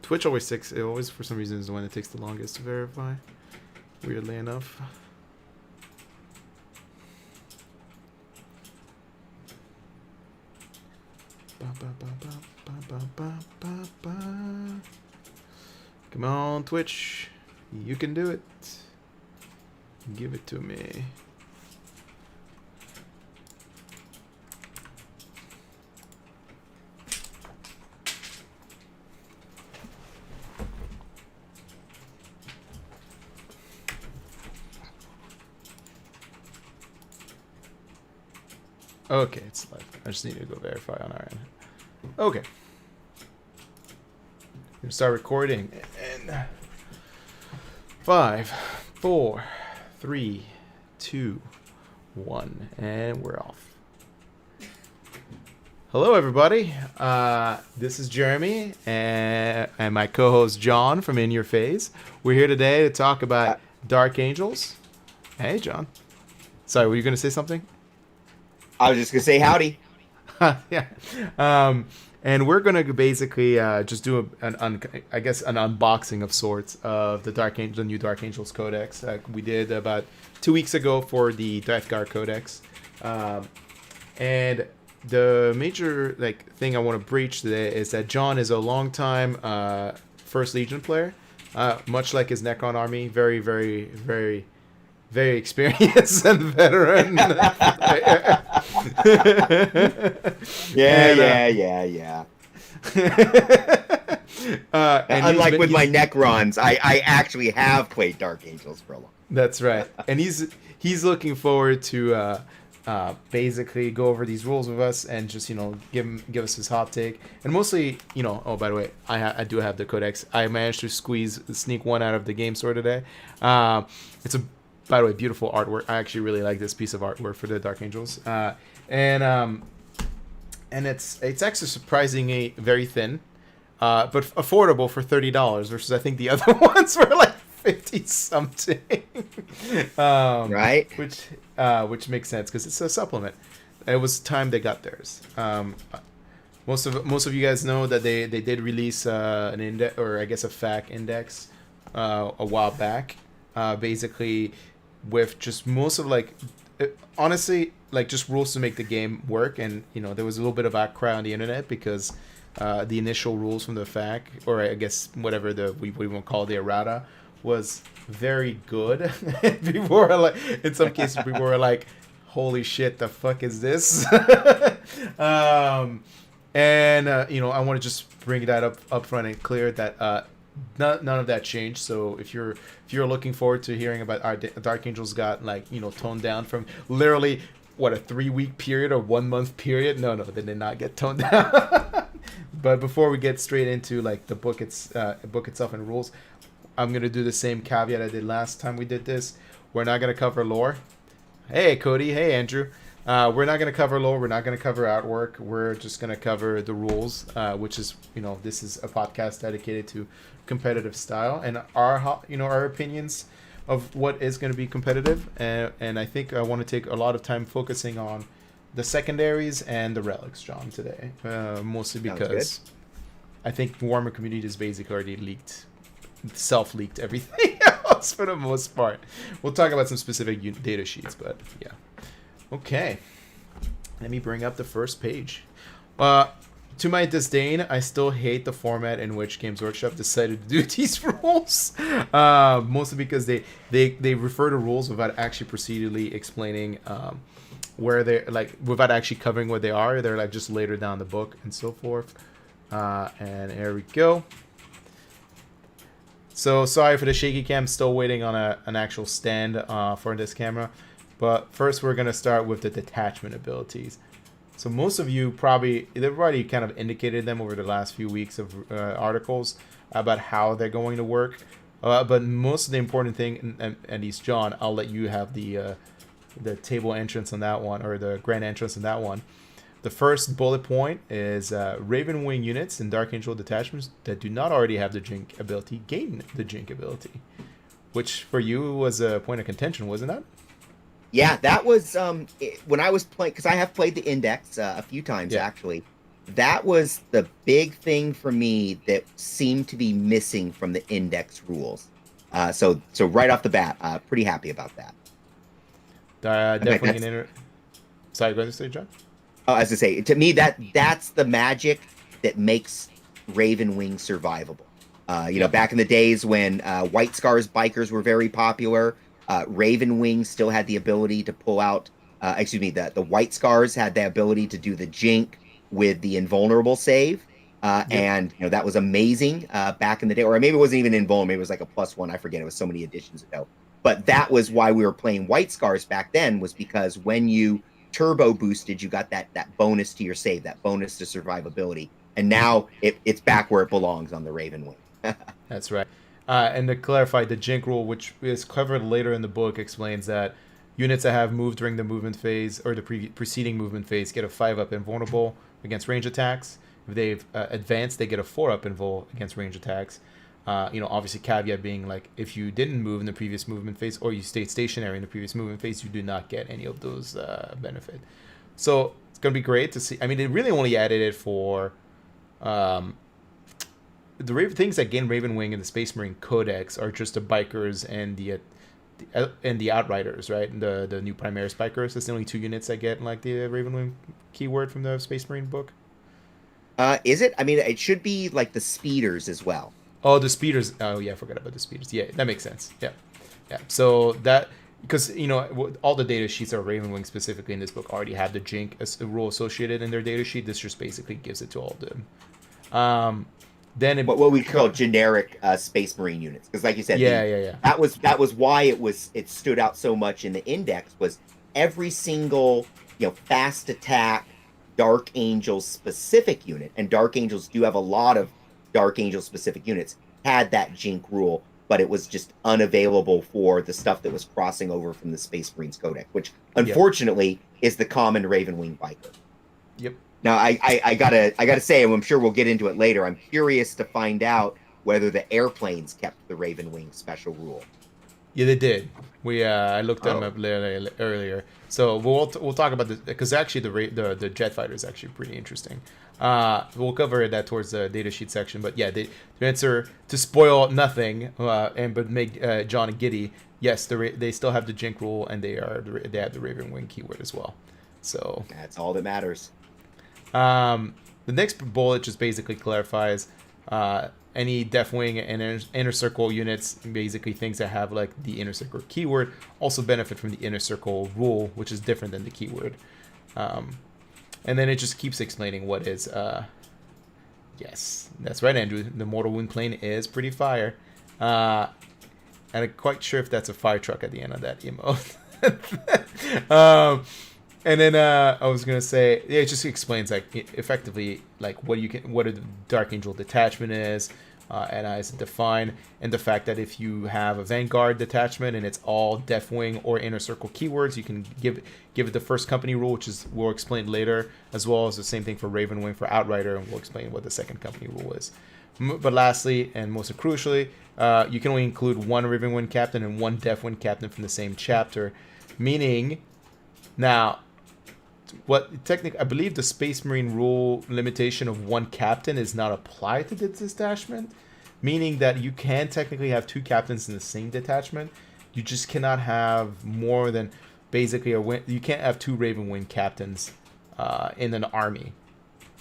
Twitch always takes, it always for some reason is the one that takes the longest to verify. Weirdly enough. Come on, Twitch. You can do it. Give it to me. Okay, it's live. I just need to go verify on our end. Okay. We're gonna start recording in 5, 4, 3, 2, 1, and we're off. Hello, everybody. This is Jeremy and my co-host John from In Your Phase. We're here today to talk about Dark Angels. Hey, John. Sorry, were you gonna say something? I was just gonna say howdy. Yeah. And we're gonna basically just do an unboxing of sorts of the new Dark Angels Codex. We did about 2 weeks ago for the Death Guard Codex, and the major thing I want to breach today is that John is a longtime First Legion player, much like his Necron army, very, very, very, very experienced and veteran. Yeah. Unlike with my Necrons, I actually have played Dark Angels for a long. That's right, and he's looking forward to basically go over these rules with us and just give us his hot take, and mostly oh, by the way, I do have the Codex. I managed to sneak one out of the game store today. It's a, by the way, beautiful artwork. I actually really like this piece of artwork for the Dark Angels, and it's actually surprisingly very thin, but affordable for $30 versus I think the other ones were like 50 something. Right. Which makes sense because it's a supplement. It was time they got theirs. Most of you guys know that they did release an index, or I guess a FAQ index, a while back. Basically, with just most of honestly, just rules to make the game work, and there was a little bit of outcry on the internet because the initial rules from the FAQ, or I guess whatever we won't call the errata, was very good. People were in some cases people were like, holy shit, the fuck is this? And I want to just bring that up front and clear that none of that changed. So if you're looking forward to hearing about our Dark Angels got toned down from literally a 3-week period or 1 month period, no, they did not get toned down. But before we get straight into the book itself and rules, I'm gonna do the same caveat I did last time we did this. We're not gonna cover lore. Hey Cody, hey Andrew. We're not gonna cover lore. We're not gonna cover artwork. We're just gonna cover the rules, which is this is a podcast dedicated to competitive style and our opinions of what is going to be competitive. And I think I want to take a lot of time focusing on the secondaries and the relics, John, today, mostly because I think Warhammer Community is basically already self-leaked everything else for the most part. We'll talk about some specific data sheets, but yeah. Okay, let me bring up the first page. To my disdain, I still hate the format in which Games Workshop decided to do these rules. Mostly because they refer to rules without actually procedurally explaining where they're without actually covering what they are. They're just later down the book and so forth. And there we go. So sorry for the shaky cam. Still waiting on an actual stand for this camera. But first we're gonna start with the detachment abilities. So most of you they've already kind of indicated them over the last few weeks of articles about how they're going to work. But most of the important thing, and at least John, I'll let you have the table entrance on that one, or the grand entrance on that one. The first bullet point is Raven Wing units and Dark Angel detachments that do not already have the Jink ability gain the Jink ability, which for you was a point of contention, wasn't that? Yeah, that was when I was playing, because I have played the Index a few times Yeah. actually. That was the big thing for me that seemed to be missing from the Index rules. So right off the bat, pretty happy about that. In fact, Definitely an Sorry, go ahead and say, John. oh, as I say, to me that's the magic that makes Ravenwing survivable. Yep. Back in the days when White Scars bikers were very popular, Ravenwing still had the ability to pull out. Excuse me, the White Scars had the ability to do the Jink with the invulnerable save, Yep. and that was amazing back in the day. Or maybe it wasn't even invulnerable; maybe it was like a +1. I forget. It was so many editions ago. But that was why we were playing White Scars back then, was because when you turbo boosted, you got that bonus to your save, that bonus to survivability. And now it's back where it belongs on the Raven Wing. That's right. And to clarify, the Jink rule, which is covered later in the book, explains that units that have moved during the movement phase or the preceding movement phase get a 5-up invulnerable against range attacks. If they've advanced, they get a 4-up invul against range attacks. Obviously, caveat being like if you didn't move in the previous movement phase or you stayed stationary in the previous movement phase, you do not get any of those benefit. So it's gonna be great to see. I mean, they really only added it for um, the things that gain Raven Wing in the Space Marine Codex are just the bikers and the Outriders, right? And the new Primaris bikers. That's the only 2 units that get like the Raven Wing keyword from the Space Marine book. Is it? I mean, it should be like the speeders as well. Oh, the speeders. Oh yeah, I forgot about the speeders. Yeah, that makes sense. Yeah, yeah. So that because all the data sheets are Ravenwing specifically in this book already have the Jink as a rule associated in their data sheet. This just basically gives it to all of them. Then what we call generic Space Marine units, because like you said, yeah. That was why it stood out so much in the Index, was every single fast attack Dark Angel specific unit, and Dark Angels do have a lot of Dark Angel specific units, had that Jink rule, but it was just unavailable for the stuff that was crossing over from the Space Marines Codex, which Yep. unfortunately is the common Ravenwing biker. Yep. Now, I gotta say, and I'm sure we'll get into it later, I'm curious to find out whether the airplanes kept the Ravenwing special rule. Yeah, they did. We I looked them Oh, up earlier. So we'll talk about this because actually the jet fighter is actually pretty interesting. We'll cover that towards the data sheet section. But yeah, the answer to spoil nothing but make John giddy. Yes, they still have the Jink rule and they have the Raven Wing keyword as well. So that's all that matters. the next bullet just basically clarifies any Deathwing and Inner Circle units, basically things that have like the Inner Circle keyword, also benefit from the Inner Circle rule, which is different than the keyword. And then it just keeps explaining what is. Yes, that's right, Andrew. The Mortal Wound plane is pretty fire. And I'm quite sure if that's a fire truck at the end of that emote. And then I was gonna say, yeah, it just explains like effectively like what a Dark Angel detachment is, and as defined, and the fact that if you have a Vanguard detachment and it's all Deathwing or Inner Circle keywords, you can give it the first company rule, which is we'll explain later, as well as the same thing for Ravenwing for Outrider, and we'll explain what the second company rule is. But lastly, and most crucially, you can only include one Ravenwing captain and one Deathwing captain from the same chapter, meaning now. What technically, I believe the Space Marine rule limitation of one captain is not applied to this detachment, meaning that you can technically have two captains in the same detachment. You just cannot have more than basically you can't have two Ravenwing captains in an army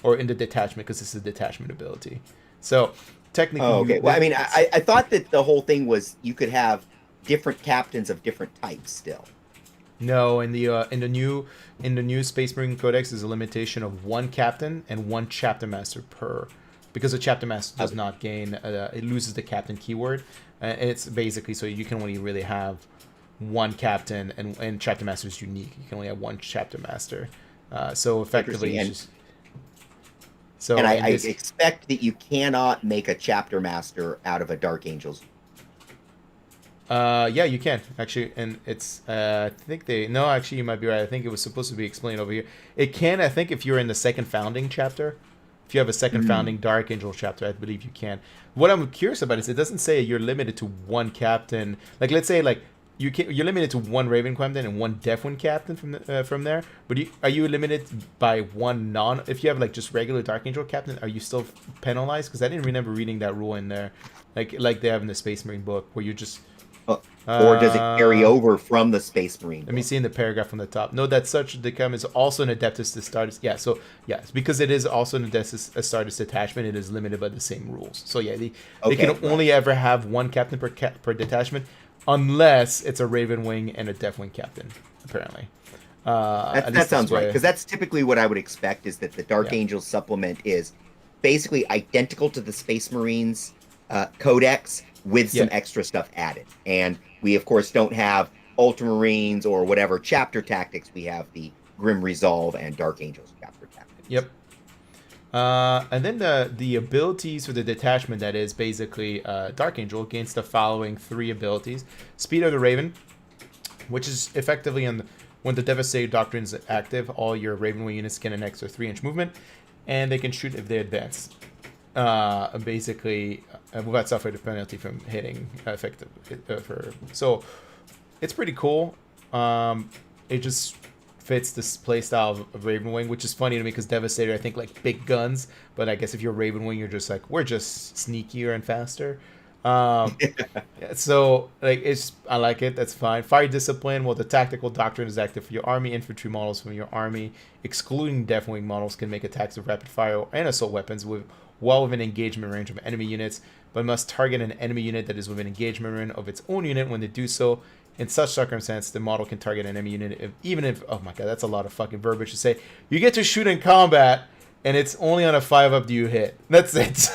or in the detachment because this is a detachment ability. So technically, Oh, okay. Well, I mean, I thought that the whole thing was you could have different captains of different types still. No, in the new Space Marine Codex is a limitation of one captain and one chapter master per, because a chapter master does not gain it loses the captain keyword. It's basically so you can only really have one captain, and chapter master is unique. You can only have one chapter master. So effectively, and I expect that you cannot make a chapter master out of a Dark Angels. Yeah, you can actually, and it's I think actually you might be right. I think it was supposed to be explained over here. It can, I think, if you're in the second founding chapter, if you have a second founding Dark Angel chapter, I believe you can. What I'm curious about is it doesn't say you're limited to one captain. Like let's say like you're limited to one Raven captain and one Deathwing captain from there. But are you limited by one non? If you have like just regular Dark Angel captain, are you still penalized? Because I didn't remember reading that rule in there, like they have in the Space Marine book, where you just or does it carry over from the Space Marine book? Let me see in the paragraph on the top. Note that such decam is also an Adeptus Astartes. Yeah, so yeah, because it is also an Adeptus Astartes detachment, it is limited by the same rules. So yeah, they can only ever have one captain per detachment, unless it's a Raven Wing and a Deathwing captain, apparently. That sounds right, because that's typically what I would expect, is that the Dark Angels supplement is basically identical to the Space Marines Codex with some extra stuff added. And we, of course, don't have Ultramarines or whatever chapter tactics. We have the Grim Resolve and Dark Angels chapter tactics. Yep. And then the abilities for the detachment, that is basically Dark Angel, gains the following 3 abilities. Speed of the Raven, which is effectively when the Devastator Doctrine is active, all your Raven Wing units get an extra 3-inch movement, and they can shoot if they advance. Basically, without suffering the penalty from hitting effective. So it's pretty cool. It just fits this playstyle of Raven Wing, which is funny to me because Devastator, I think, like big guns, but I guess if you're Raven Wing, you're just like, we're just sneakier and faster. So like I like it. That's fine. Fire Discipline. Well, the Tactical Doctrine is active for your army. Infantry models from your army, excluding Deathwing models, can make attacks with rapid fire and assault weapons well within engagement range of enemy units, but must target an enemy unit that is within engagement range of its own unit. When they do so, in such circumstance, the model can target an enemy unit even if, oh my god, that's a lot of fucking verbiage to say. You get to shoot in combat, and it's only on a 5-up do you hit. That's it.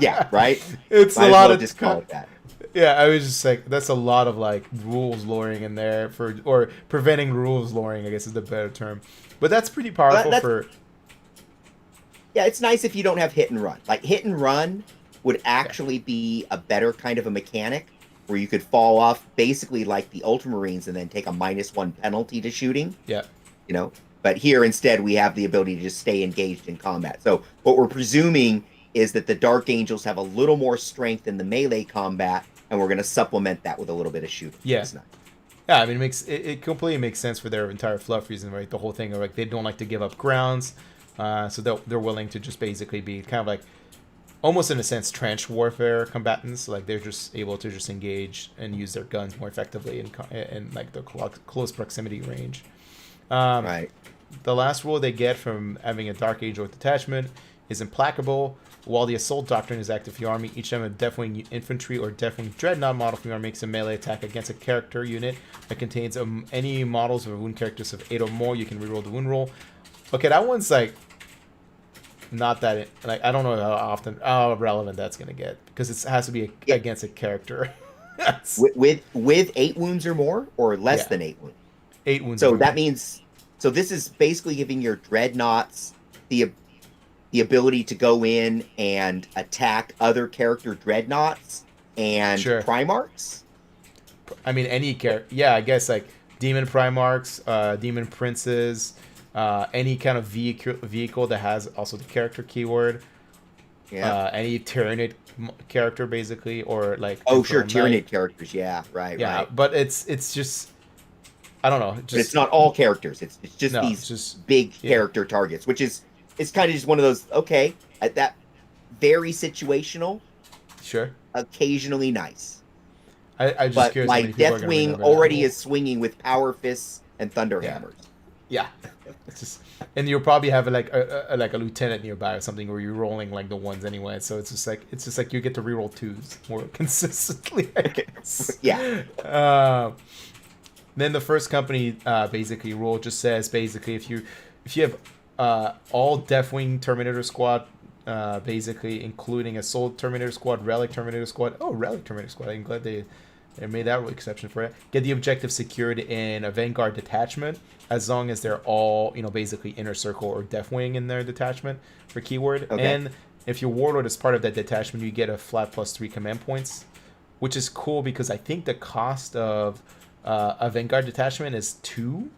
Yeah, right? It's a lot of just call it that. Yeah, I was just like, that's a lot of like rules lowering in there or preventing rules lowering, I guess is the better term. But that's pretty powerful for. Yeah, it's nice if you don't have hit and run. Like hit and run would actually be a better kind of a mechanic where you could fall off basically like the Ultramarines and then take a -1 penalty to shooting. Yeah. You know? But here instead we have the ability to just stay engaged in combat. So what we're presuming is that the Dark Angels have a little more strength in the melee combat, and we're going to supplement that with a little bit of shooting. Yeah. Nice. Yeah, I mean, it completely makes sense for their entire fluff reason, right? The whole thing of like they don't like to give up grounds, so they're willing to just basically be kind of like almost in a sense trench warfare combatants. Like they're just able to just engage and use their guns more effectively in like the close proximity range. Right. The last rule they get from having a Dark Angel detachment is Implacable. While the Assault Doctrine is active for your army, each time a Deathwing Infantry or Deathwing Dreadnought model from your army makes a melee attack against a character unit that contains any models of wound characters of 8 or more, you can reroll the wound roll. Okay, that one's like not that like I don't know how relevant that's gonna get because it has to be against a character. with 8 wounds or more, or less than 8 wounds. 8 wounds. So that means this is basically giving your Dreadnoughts the ability to go in and attack other character Dreadnoughts and Primarchs? I mean, any character. Yeah, I guess like Demon Primarchs, Demon Princes, any kind of vehicle that has also the character keyword. Yeah. Any Tyranid character, basically, or like... Oh, sure, Tyranid characters, yeah, right. But it's just... I don't know. But it's not all characters. It's just these big character targets, which is... It's kind of just one of those, okay, at that very situational. Sure. Occasionally nice. I just but curious like Deathwing already is swinging with Power Fists and Thunder Hammers. Yeah. It's just, and you'll probably have like a lieutenant nearby or something where you're rolling like the ones anyway. So it's just like you get to reroll 2s more consistently, I guess. Yeah. Then the first company basically rule just says basically if you have all Deathwing Terminator Squad, basically including Assault Terminator Squad, Relic Terminator Squad. Oh, Relic Terminator Squad. I'm glad they made that exception for it. Get the objective secured in a Vanguard detachment as long as they're all, basically Inner Circle or Deathwing in their detachment for keyword. Okay. And if your Warlord is part of that detachment, you get a flat +3 command points, which is cool because I think the cost of a Vanguard detachment is 2.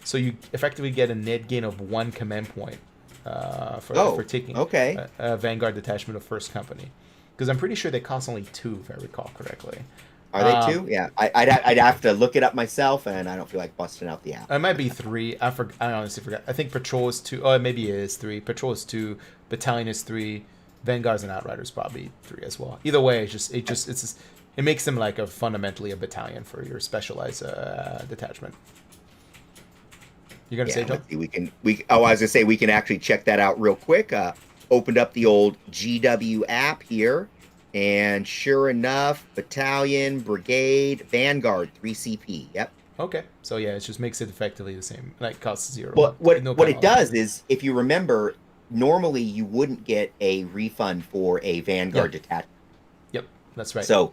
So you effectively get a net gain of 1 command point for taking a Vanguard detachment of first company. Because I'm pretty sure they cost only 2, if I recall correctly. Are they two? Yeah, I'd have to look it up myself, and I don't feel like busting out the app. It might be three. I honestly forgot. I think Patrol is two. Oh, maybe it is three. Patrol is two. Battalion is three. Vanguards and Outriders probably three as well. Either way, it makes them like a fundamentally a battalion for your specialized detachment. You're gonna say, John? Let's see, I was gonna say we can actually check that out real quick. Opened up the old GW app here, and sure enough, battalion, brigade, vanguard, 3 CP. Yep. Okay, so yeah, it just makes it effectively the same. Like costs zero. But No what it penalty. does is, if you remember, normally you wouldn't get a refund for a vanguard detachment. Yep, that's right. So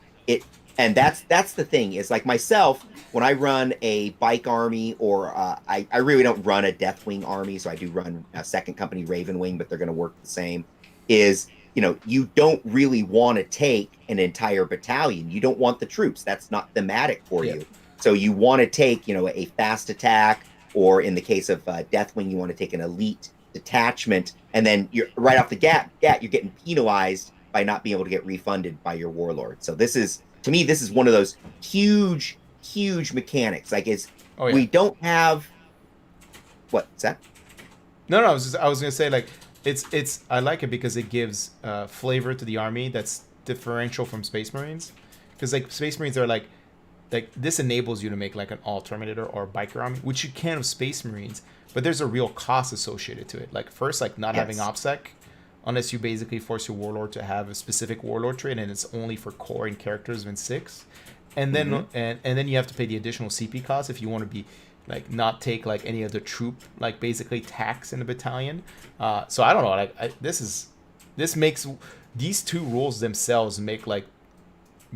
and that's the thing is, like myself, when I run a bike army, or I really don't run a Deathwing army, so I do run a second company Raven Wing, but they're going to work the same. Is, you don't really want to take an entire battalion. You don't want the troops. That's not thematic for you. So you want to take, a fast attack, or in the case of Deathwing, you want to take an elite detachment, and then you're right off the gate, you're getting penalized by not being able to get refunded by your warlord. So to me, this is one of those huge mechanics. Like, we don't have, what's that? No, I was gonna say, like, it's I like it because it gives flavor to the army that's differential from Space Marines, because like Space Marines are like this enables you to make like an all Terminator or biker army, which you can with Space Marines, but there's a real cost associated to it. Like, first, like not having OPSEC, unless you basically force your warlord to have a specific warlord trait, and it's only for core and characters in 6. And then and then you have to pay the additional CP cost if you want to be like not take like any of the troop, like basically tax in the battalion. So I don't know, like this makes these two rules themselves make like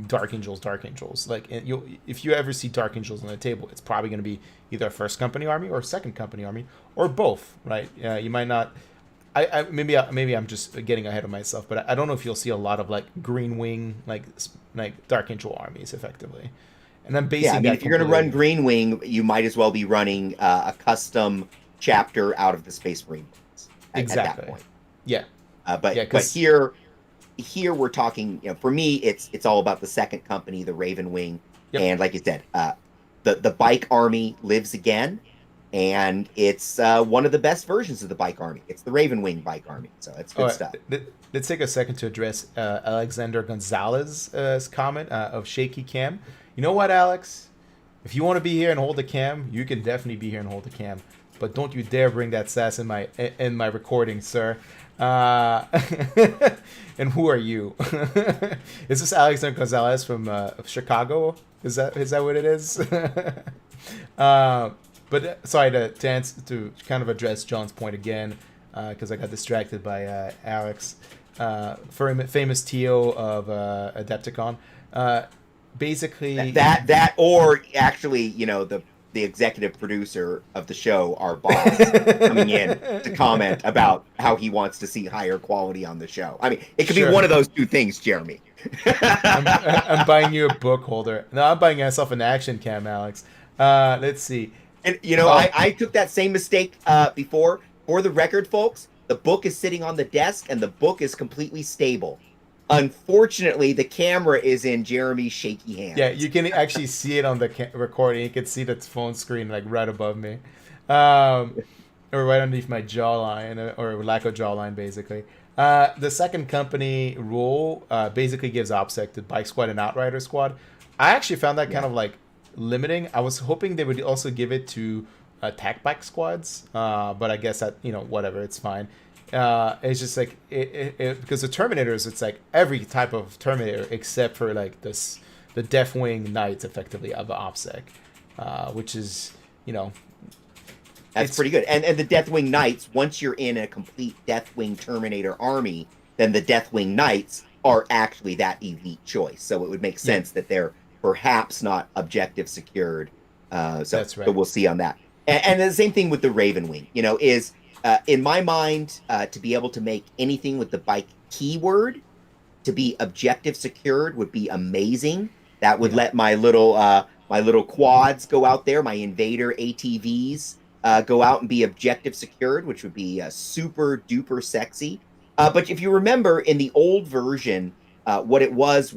Dark Angels. Like, if you ever see Dark Angels on the table, it's probably going to be either a first company army or a second company army, or both, right? You might not. Maybe I'm just getting ahead of myself, but I don't know if you'll see a lot of like Green Wing, like Dark Angel armies effectively. And I'm basing that. If you're going to run Green Wing, you might as well be running a custom chapter out of the Space Marine books at that point. Yeah. But here we're talking. For me, it's all about the second company, the Raven Wing, and like you said, the bike army lives again. And it's one of the best versions of the bike army. It's the Raven Wing bike army, so it's good stuff. Let's take a second to address Alexander Gonzalez's comment of shaky cam. You know what, Alex? If you want to be here and hold the cam, you can definitely be here and hold the cam. But don't you dare bring that sass in my recording, sir. And who are you? Is this Alexander Gonzalez from Chicago? Is that what it is? But sorry to kind of address John's point again, because I got distracted by Alex, famous TO of Adepticon. Basically, that or actually, the executive producer of the show, our boss, coming in to comment about how he wants to see higher quality on the show. I mean, it could be one of those two things, Jeremy. I'm buying you a book holder. No, I'm buying myself an action cam, Alex. Let's see. And, I took that same mistake before. For the record, folks, the book is sitting on the desk, and the book is completely stable. Unfortunately, the camera is in Jeremy's shaky hands. Yeah, you can actually see it on the recording. You can see the phone screen like right above me, or right underneath my jawline, or lack of jawline, basically. The second company rule basically gives OPSEC to Bike Squad and Outrider Squad. I actually found that kind of like limiting. I was hoping they would also give it to attack bike squads, but I guess that whatever, it's fine. It's just like because the Terminators, it's like every type of Terminator except for like the Deathwing Knights, effectively, of OPSEC, which is that's pretty good. And the Deathwing Knights, once you're in a complete Deathwing Terminator army, then the Deathwing Knights are actually that elite choice. So it would make sense that they're perhaps not objective secured. So that's right. So we'll see on that. And the same thing with the Raven Wing, is in my mind, to be able to make anything with the bike keyword to be objective secured would be amazing. That would let my little quads go out there, my Invader ATVs go out and be objective secured, which would be super duper sexy. But if you remember, in the old version, What it was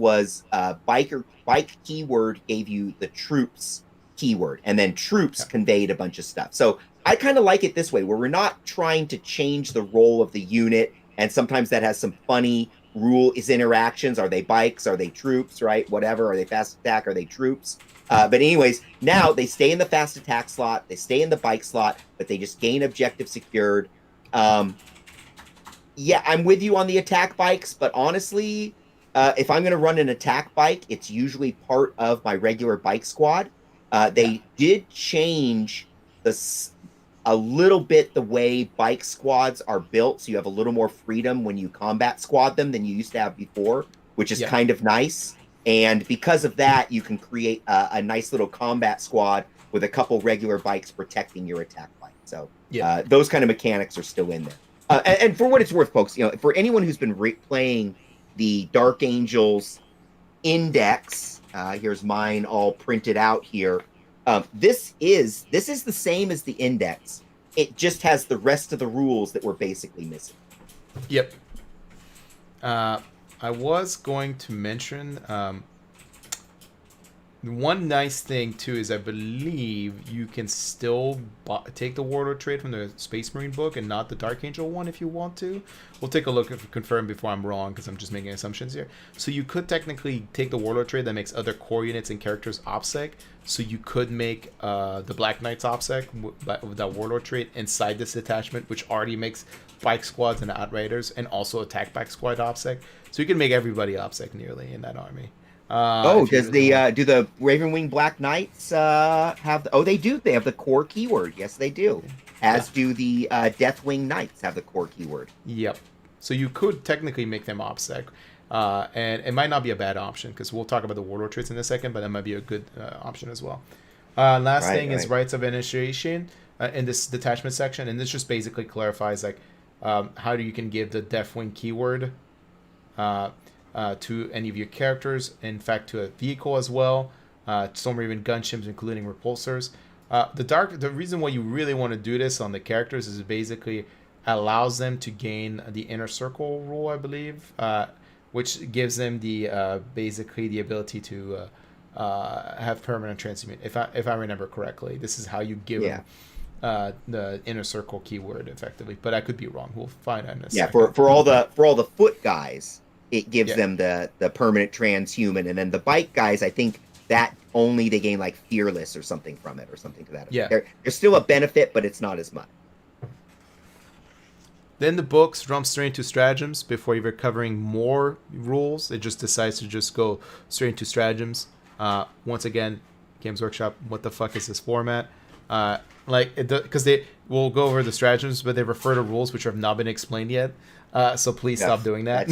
bike keyword gave you the troops keyword, and then troops Yeah. conveyed a bunch of stuff. So I kind of like it this way, where we're not trying to change the role of the unit, and sometimes that has some funny rule is interactions. Are they bikes? Are they troops? Right? Whatever. Are they fast attack? Are they troops? But anyways, now they stay in the fast attack slot, they stay in the bike slot, but they just gain objective secured. Um, yeah, I'm with you on the attack bikes, but honestly, if I'm going to run an attack bike, it's usually part of my regular bike squad. Yeah. They did change a little bit the way bike squads are built, so you have a little more freedom when you combat squad them than you used to have before, which is Yeah. kind of nice. And because of that, you can create a nice little combat squad with a couple regular bikes protecting your attack bike. So Yeah. those kind of mechanics are still in there. And for what it's worth, folks, for anyone who's been playing the Dark Angels Index, here's mine all printed out here. This is the same as the Index. It just has the rest of the rules that we're basically missing. Yep. I was going to mention one nice thing too is I believe you can still take the Warlord trait from the Space Marine book and not the Dark Angel one if you want to. We'll take a look and confirm before I'm wrong because I'm just making assumptions here. So you could technically take the Warlord trait that makes other core units and characters OPSEC. So you could make the Black Knights OPSEC with that Warlord trait inside this detachment, which already makes bike squads and outriders and also attack bike squad OPSEC. So you can make everybody OPSEC nearly in that army. Does do the Ravenwing Black Knights have the, they do, they have the core keyword. Yes, they do. As do the Deathwing Knights have the core keyword. Yep. So you could technically make them OPSEC. And it might not be a bad option because we'll talk about the Warlord traits in a second, but that might be a good option as well. Last thing is Rites of Initiation in this detachment section, and this just basically clarifies like how you can give the Deathwing keyword to any of your characters, in fact to a vehicle as well, some even gunships including repulsors. The reason why you really want to do this on the characters is it basically allows them to gain the inner circle rule, I believe, which gives them the basically the ability to have permanent transmute. If I remember correctly, this is how you give them the inner circle keyword effectively, but I could be wrong. We'll find out in a second. For all the foot guys, it gives them the permanent transhuman, and then the bike guys, I think that only they gain like fearless or something from it, or something to that effect. Yeah, there's still a benefit, but it's not as much. Then the books jump straight into stratagems before even covering more rules. It just decides to just go straight into stratagems. Once again, Games Workshop, what the fuck is this format? Because they will go over the stratagems, but they refer to rules which have not been explained yet. So please stop doing that.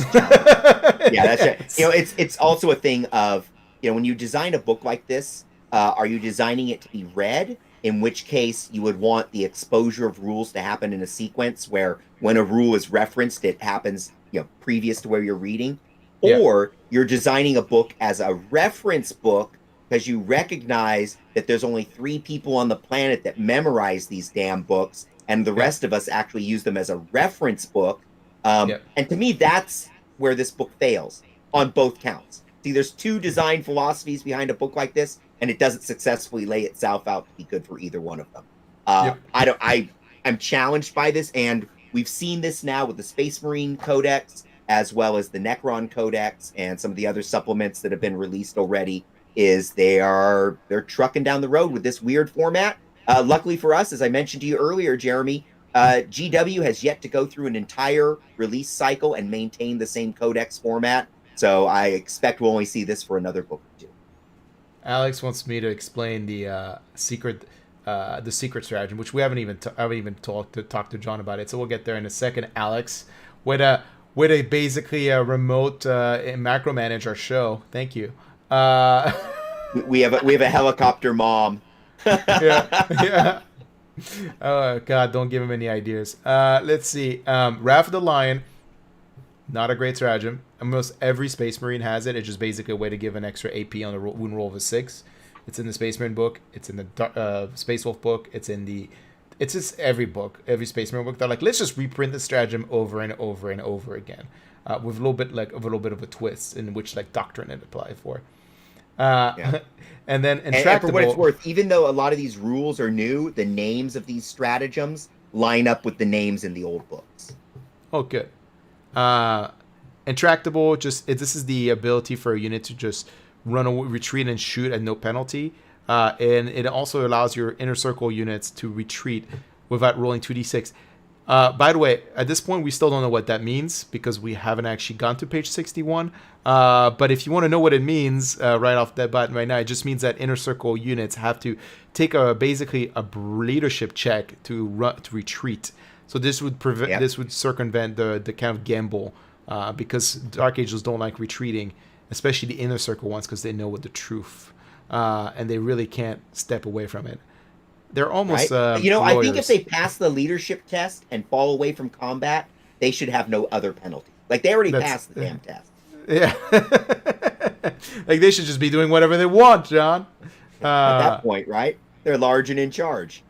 That's right. It's also a thing of, when you design a book like this, are you designing it to be read? In which case you would want the exposure of rules to happen in a sequence where when a rule is referenced, it happens, previous to where you're reading. Or you're designing a book as a reference book because you recognize that there's only 3 people on the planet that memorize these damn books, and the rest of us actually use them as a reference book. And to me, that's where this book fails on both counts. See, there's 2 design philosophies behind a book like this, and it doesn't successfully lay itself out to be good for either one of them. I'm challenged by this, and we've seen this now with the Space Marine Codex, as well as the Necron Codex, and some of the other supplements that have been released already. They're trucking down the road with this weird format. Luckily for us, as I mentioned to you earlier, Jeremy, GW has yet to go through an entire release cycle and maintain the same codex format. So I expect we'll only see this for another book or 2. Alex wants me to explain the secret stratagem, which we haven't even talked to John about it. So we'll get there in a second. Alex, way to basically remote macro manage our show. Thank you. We have a helicopter mom. yeah. Oh God, don't give him any ideas. Let's see. Wrath of the Lion, not a great stratagem. Almost every Space Marine has it. It's just basically a way to give an extra AP on the wound roll of a 6. It's in the Space Marine book. It's in the Space Wolf book. It's in the it's just every book, every Space Marine book. They're like, let's just reprint the stratagem over and over and over again, with a little bit of a twist in which like doctrine it applied for. Yeah. And then And for what it's intractable. worth, even though a lot of these rules are new, the names of these stratagems line up with the names in the old books. Oh, good. Uh, Intractable, this is the ability for a unit to just run away, retreat, and shoot at no penalty. And it also allows your inner circle units to retreat without rolling 2d6. By the way, at this point, we still don't know what that means because we haven't actually gone to page 61. But if you want to know what it means right off the bat right now, it just means that inner circle units have to take basically a leadership check to retreat. So this would this would circumvent the kind of gamble because Dark Angels don't like retreating, especially the inner circle ones because they know what the truth and they really can't step away from it. They're almost right? lawyers. I think if they pass the leadership test and fall away from combat, they should have no other penalty. Like they already passed the damn test. Yeah. Like they should just be doing whatever they want, John. At that point, right? They're large and in charge.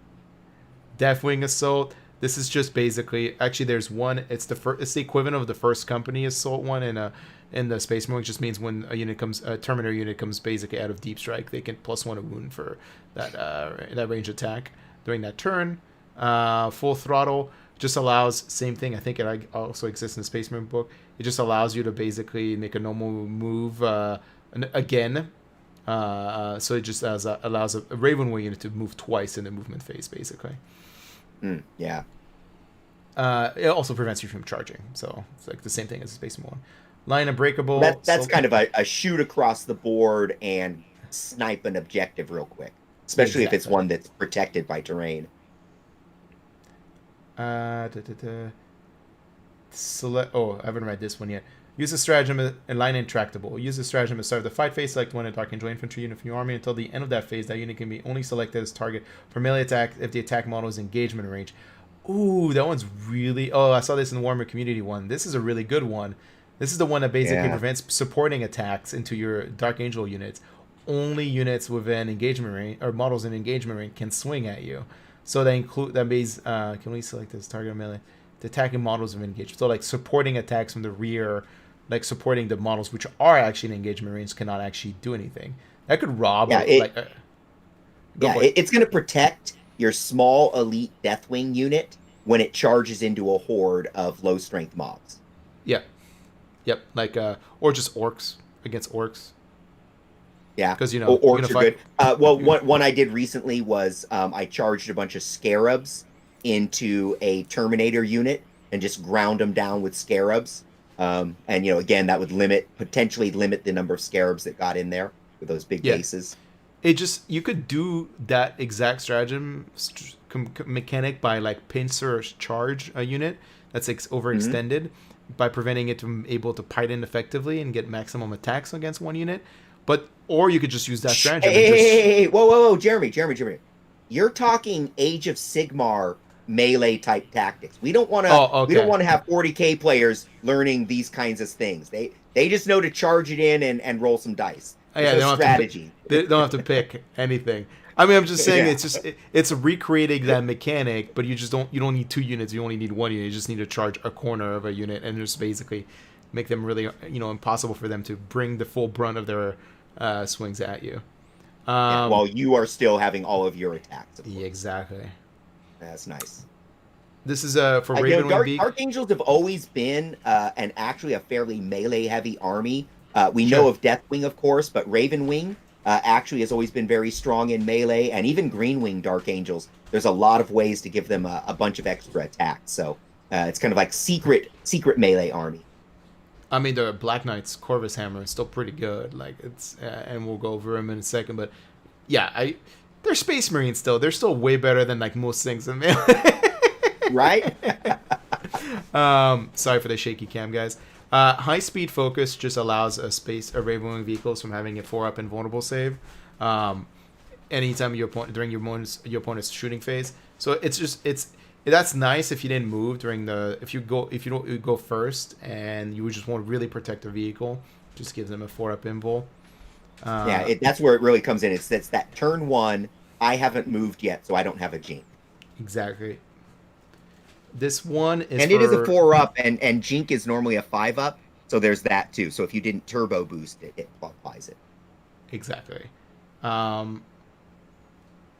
Deathwing Assault. This is just basically actually there's one. It's the equivalent of the first company assault one in the Space Marine. It just means when a Terminator unit comes basically out of deep strike, they can +1 a wound for that range attack during that turn. Full Throttle just allows same thing. I think it also exists in the Space Marine book. It just allows you to basically make a normal move again. So it just allows a Raven Wing unit to move twice in the movement phase, basically. Yeah. It also prevents you from charging, so it's like the same thing as a Space Marine one. Line Unbreakable. That's kind of a shoot across the board and snipe an objective real quick, especially if it's one that's protected by terrain. Select. Oh, I haven't read this one yet. Use the stratagem and line intractable. Use the stratagem to start the fight phase. Select one Dark Angel infantry unit from your army until the end of that phase. That unit can be only selected as target for melee attack if the attack model is engagement range. Ooh, that one's really. Oh, I saw this in the Warhammer Community one. This is a really good one. This is the one that basically prevents supporting attacks into your Dark Angel units. Only units within engagement range or models in engagement range can swing at you. So that means can we select this target melee? The attacking models of engagement. So like supporting attacks from the rear, like supporting the models which are actually in engagement range cannot actually do anything. That could rob. Yeah, it's going to protect your small elite Deathwing unit when it charges into a horde of low strength mobs. Yep. Like or just orcs against orcs. Yeah, because orcs are good. Well, one I did recently was I charged a bunch of scarabs into a Terminator unit and just ground them down with scarabs. And again, that would potentially limit the number of scarabs that got in there with those big bases. You could do that exact stratagem mechanic by like pincer charge a unit that's overextended by preventing it from able to pipe in effectively and get maximum attacks against one unit. Or you could just use that stratagem. Hey, whoa, Jeremy. You're talking Age of Sigmar melee type tactics. We don't want to. We don't want to have 40k players learning these kinds of things. They just know to charge it in and roll some dice. They don't strategy. They don't have to pick anything. I mean, I'm just saying it's recreating that mechanic, but you don't need 2 units. You only need 1 unit. You just need to charge a corner of a unit and just basically make them really impossible for them to bring the full brunt of their swings at you. While you are still having all of your attacks. Yeah, exactly. That's nice. This is for Raven Wing. Dark Angels have always been actually a fairly melee heavy army. We know of Deathwing, of course, but Raven Wing actually has always been very strong in melee, and even Green Wing Dark Angels. There's a lot of ways to give them a bunch of extra attacks. So it's kind of like secret melee army. I mean, the Black Knight's Corvus Hammer is still pretty good. Like it's, and we'll go over them in a second. But yeah, they're Space Marines still. They're still way better than like most things in melee. Right? Sorry for the shaky cam, guys. High speed focus just allows a Raven Wing vehicles from having a 4-up invulnerable save. Anytime during your opponent's shooting phase. So that's nice if you didn't move if you don't go first and you just want to really protect the vehicle. Just gives them a 4-up invul. That's where it really comes in. It's that turn 1. I haven't moved yet, so I don't have a gene. Exactly. This one is And it is a for 4-up, and Jink is normally a 5-up, so there's that too. So if you didn't turbo boost it, it applies it. exactly. Um,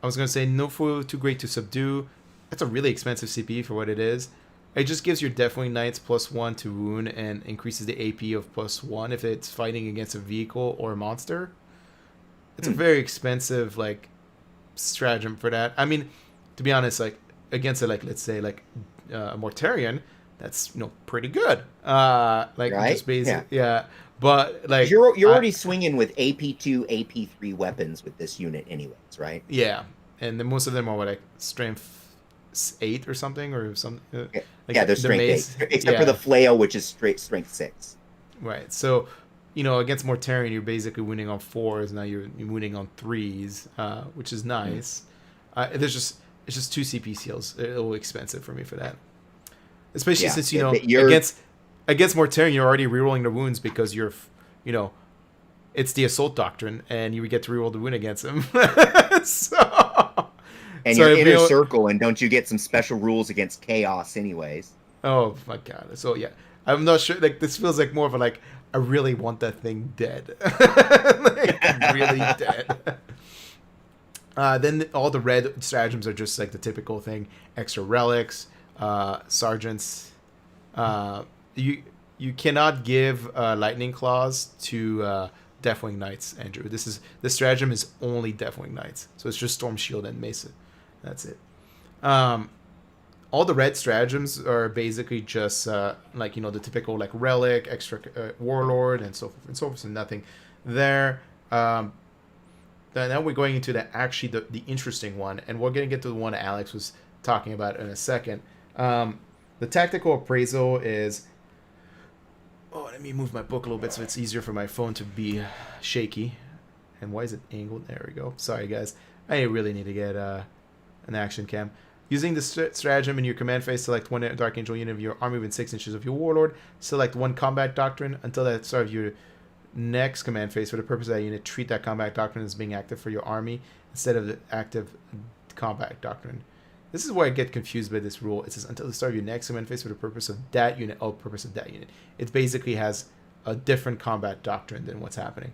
I was gonna say no food too great to subdue. That's a really expensive CP for what it is. It just gives your Deathwing Knights +1 to wound and increases the AP of +1 if it's fighting against a vehicle or a monster. It's a very expensive like stratagem for that. I mean, to be honest, like against a, like let's say like a Mortarion, that's pretty good. Like Right? just basic, Yeah. yeah. But like You're I, already swinging with AP2, AP3 weapons with this unit, anyways, right? yeah, and then most of them are what, like strength 8 or something or some Yeah, like yeah, they're the strength 8, mace. except for the Yeah, flail, which is straight strength 6. right. So against Mortarion, you're basically winning on 4s. Now you're winning on 3s, which is nice. There's just it's just 2 CP seals. A little expensive for me for that, especially Yeah, since you're against Mortarion you're already rerolling the wounds because you know it's the assault doctrine and you get to reroll the wound against him. so and so you're if inner circle, and don't you get some special rules against chaos, anyways? oh my god. So yeah, I'm not sure. Like this feels like more of a like I really want that thing dead, like really dead. Then all the red stratagems are just like the typical thing: extra relics, sergeants. You cannot give lightning claws to Deathwing Knights, Andrew. This stratagem is only Deathwing Knights, so it's just Storm Shield and Mesa. That's it. Um, all the red stratagems are basically just like the typical like relic, extra warlord, and so forth and so forth. And nothing there. Now we're going into the interesting one, and we're going to get to the one Alex was talking about in a second. The tactical appraisal is. Oh, let me move my book a little bit so it's easier for my phone to be shaky. And why is it angled? There we go. Sorry, guys. I really need to get an action cam. Using the stratagem in your command phase, select one Dark Angel unit of your army within 6 inches of your warlord. Select one combat doctrine until the start of your next command phase. For the purpose of that unit, treat that combat doctrine as being active for your army instead of the active combat doctrine. This is where I get confused by this rule. It says until the start of your next command phase for the purpose of that unit. Oh, purpose of that unit. It basically has a different combat doctrine than what's happening.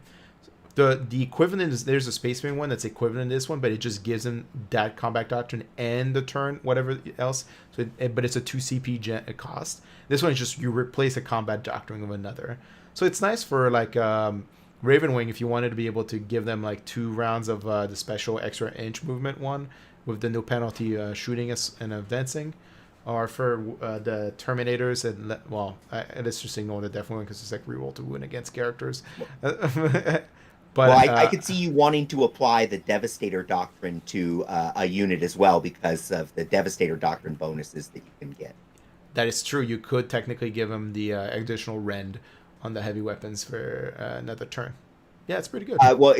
The equivalent is there's a Space Marine one that's equivalent to this one, but it just gives them that combat doctrine and the turn whatever else. So, but it's a 2 CP cost. This one is just you replace a combat doctrine with another. So it's nice for like Ravenwing if you wanted to be able to give them like 2 rounds of the special extra inch movement one with the no penalty shooting and advancing, or for the Terminators and let's just ignore the Death Wing because it's like reroll to win against characters. But well, I could see you wanting to apply the Devastator Doctrine to a unit as well because of the Devastator Doctrine bonuses that you can get. That is true. You could technically give them the additional rend on the heavy weapons for another turn. Yeah, it's pretty good. Well,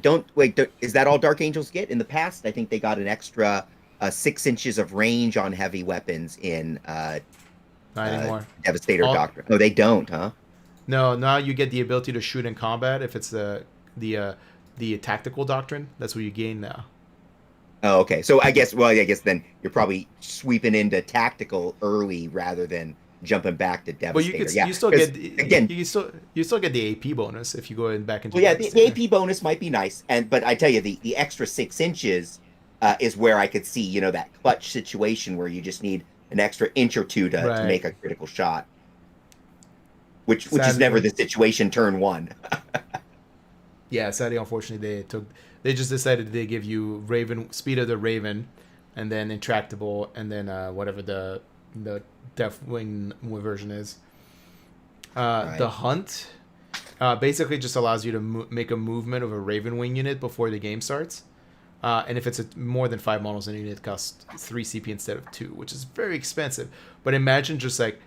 don't wait. Is that all Dark Angels get? In the past, I think they got an extra 6 inches of range on heavy weapons in Not anymore. Devastator Doctrine. Oh, they don't, huh? No, now you get the ability to shoot in combat if it's the tactical doctrine. That's what you gain now. Oh, okay. So I guess then you're probably sweeping into tactical early rather than jumping back to Devastator. But you still get again. You still get the AP bonus if you go back into. Well, yeah, the AP bonus might be nice, but I tell you, the extra 6 inches is where I could see that clutch situation where you just need an extra inch or two to make a critical shot, which is never the situation turn 1. Yeah, sadly, unfortunately, they just decided they give you speed of the Raven, and then intractable, and then whatever the Deathwing version is. Right. The Hunt basically just allows you to make a movement of a Raven Wing unit before the game starts. And if it's more than 5 models in a unit, it costs 3 CP instead of 2, which is very expensive. But imagine just like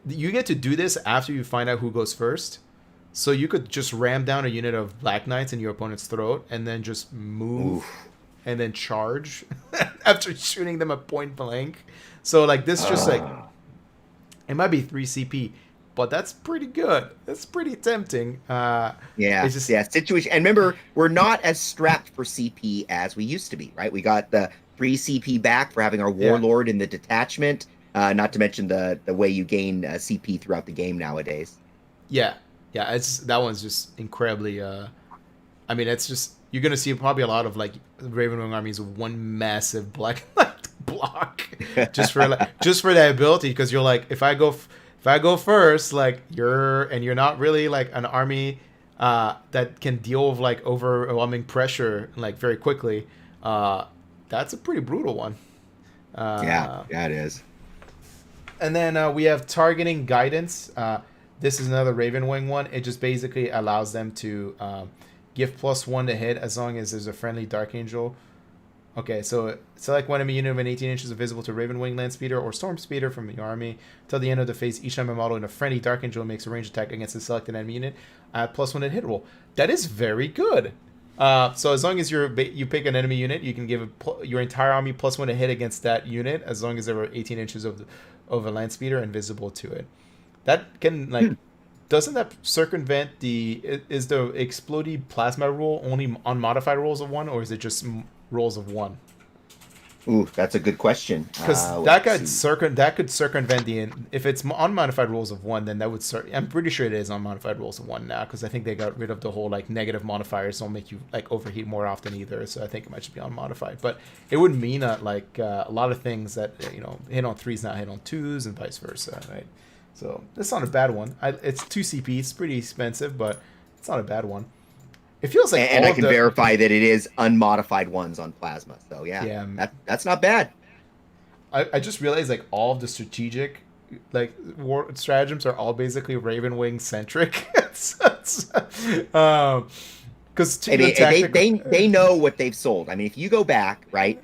you get to do this after you find out who goes first. So you could just ram down a unit of Black Knights in your opponent's throat and then just move and then charge after shooting them at point blank. So like this just like it might be 3 CP, but that's pretty good. That's pretty tempting. It's just, situation. And remember, we're not as strapped for CP as we used to be, right? We got the 3 CP back for having our Yeah. Warlord in the detachment. Not to mention the way you gain CP throughout the game nowadays. Yeah. Yeah. It's that one's just incredibly. I mean, it's just you're gonna see probably a lot of like Ravenwing armies with one massive black block, just for that ability. Because you're like, if I go first, like you're not really like an army that can deal with like overwhelming pressure like very quickly. That's a pretty brutal one. Yeah, Uh, yeah, it is. and then we have targeting guidance. This is another Ravenwing one. It just basically allows them to give +1 to hit as long as there's a friendly Dark Angel. Okay, so select one enemy unit within 18 inches of visible to Ravenwing, Land Speeder, or Storm Speeder from your army. Till the end of the phase, each time a model in a friendly Dark Angel makes a ranged attack against the selected enemy unit, add +1 to hit roll. That is very good. So as long as you pick an enemy unit, you can give your entire army +1 to hit against that unit as long as they were 18 inches of a Land Speeder and visible to it. That can doesn't that circumvent is the exploding plasma rule only on modified rolls of 1, or is it just rolls of 1? Ooh, that's a good question. Because that could circumvent if it's unmodified rolls of 1, then that would I'm pretty sure it is unmodified rolls of 1 now, because I think they got rid of the whole like negative modifiers don't make you like overheat more often either, so I think it might just be unmodified. But it would mean that like a lot of things that hit on 3s now hit on 2s and vice versa, right? So that's not a bad one. It's 2 CP. It's pretty expensive, but it's not a bad one. It feels like, and I can verify that it is unmodified ones on plasma. So yeah, that's not bad. I just realized like all of the strategic like war stratagems are all basically Ravenwing centric. Because they know what they've sold. I mean, if you go back, right,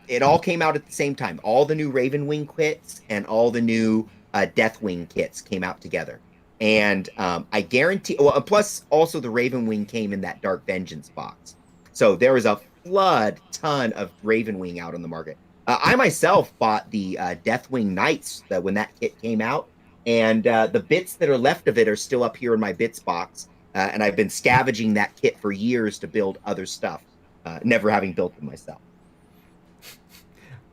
it all came out at the same time. All the new Ravenwing kits and all the new Deathwing kits came out together. And I guarantee, well, plus also the Ravenwing came in that Dark Vengeance box. So there was a ton of Ravenwing out on the market. I myself bought the Deathwing Knights when that kit came out. And the bits that are left of it are still up here in my bits box. And I've been scavenging that kit for years to build other stuff, never having built them myself.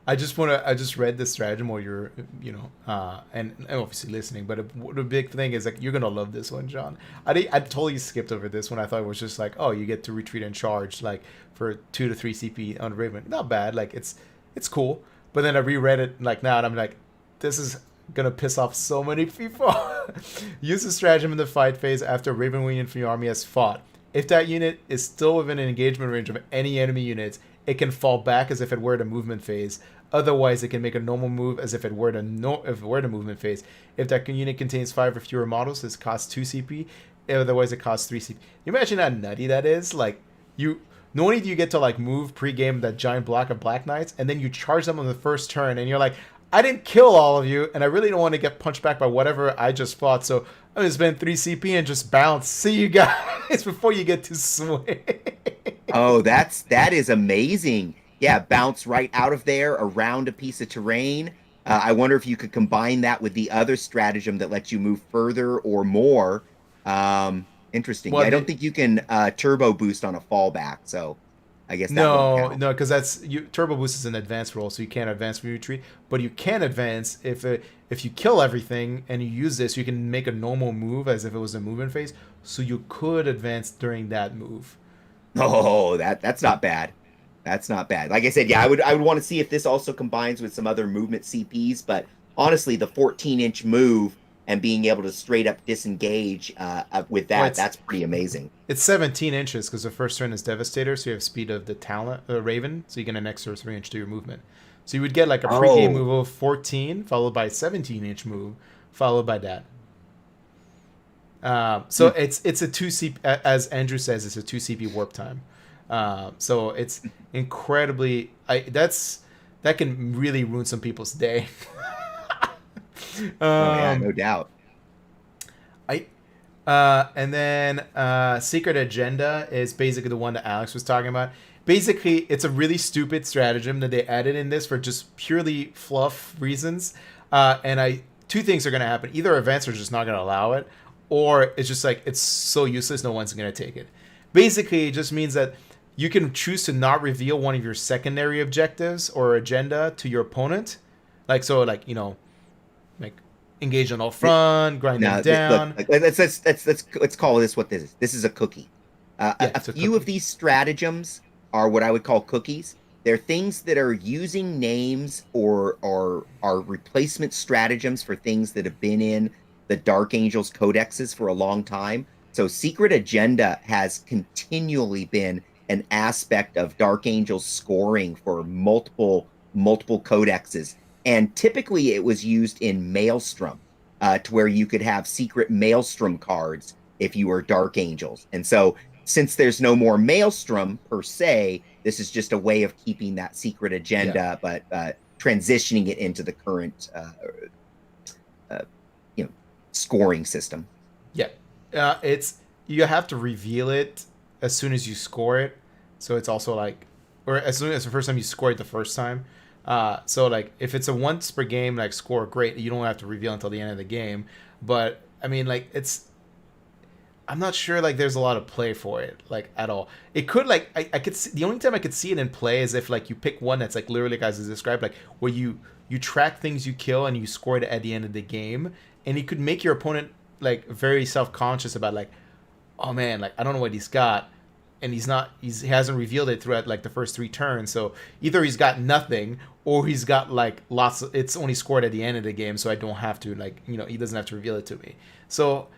I just read this stratagem while you're, and obviously listening. But the big thing is like you're gonna love this one, John. I totally skipped over this one. I thought it was just like, oh, you get to retreat and charge like for 2 to 3 CP on Raven. Not bad. Like it's cool. But then I reread it like now, and I'm like, this is gonna piss off so many people. Use the stratagem in the fight phase after Ravenwing unit from your army has fought. If that unit is still within an engagement range of any enemy units, it can fall back as if it were the movement phase. Otherwise, it can make a normal move as if it were the movement phase. If that unit contains 5 or fewer models, this costs 2 CP. Otherwise, it costs 3 CP. You imagine how nutty that is? Like, not only do you get to like move pre-game that giant block of Black Knights, and then you charge them on the first turn, and you're like, I didn't kill all of you, and I really don't want to get punched back by whatever I just fought, so I'm going to spend 3 CP and just bounce. See you guys before you get to swing. Oh, that is amazing. Yeah, bounce right out of there around a piece of terrain. I wonder if you could combine that with the other stratagem that lets you move further or more. Interesting. Well, I don't think you can turbo boost on a fallback, so I guess that no, because turbo boost is an advanced roll, so you can't advance from your retreat. But you can advance if you kill everything and you use this, you can make a normal move as if it was a movement phase. So you could advance during that move. Oh, that's not bad. That's not bad. Like I said, yeah, I would want to see if this also combines with some other movement CPs. But honestly, the 14-inch move and being able to straight up disengage with that, that's pretty amazing. It's 17 inches because the first turn is Devastator, so you have speed of the talent Raven, so you get an extra 3-inch to your movement. So you would get like a pre-game move of 14, followed by a 17-inch move, followed by that. So it's a 2 CP, as Andrew says, it's a 2 CP warp time. So it's incredibly that can really ruin some people's day. Yeah, no doubt. And then Secret Agenda is basically the one that Alex was talking about. Basically, it's a really stupid stratagem that they added in this for just purely fluff reasons. And two things are going to happen. Either events are just not going to allow it, or it's just like it's so useless no one's going to take it. Basically, it just means that you can choose to not reveal one of your secondary objectives or agenda to your opponent. Like, so, like, like engage on all front, grind them Now, look, down. let's call this what this is. This is a cookie. Yeah, A it's a few of cookie. these stratagems are what I would call cookies. They're things that are using names or are replacement stratagems for things that have been in the Dark Angels codexes for a long time. So Secret Agenda has continually been an aspect of Dark Angels scoring for multiple codexes. And typically it was used in Maelstrom, to where you could have secret Maelstrom cards if you were Dark Angels. And so since there's no more Maelstrom per se, this is just a way of keeping that secret Yeah. agenda, but transitioning it into the current, uh, scoring system. Yeah. It's you have to reveal it as soon as you score it. So it's also like, or as soon as the first time you score it the first time. So like if it's a once per game like score, great. You don't have to reveal until the end of the game. But I mean, like I'm not sure like there's a lot of play for it like at all. It could like I could see, the only time I could see it in play is if like you pick one that's like literally like as is described, like where you track things you kill and you score it at the end of the game, and it could make your opponent like very self-conscious about like, oh man, like I don't know what he's got, and he hasn't revealed it throughout like the first 3 turns. So either he's got nothing or he's got like lots of, it's only scored at the end of the game, so I don't have to like, he doesn't have to reveal it to me. So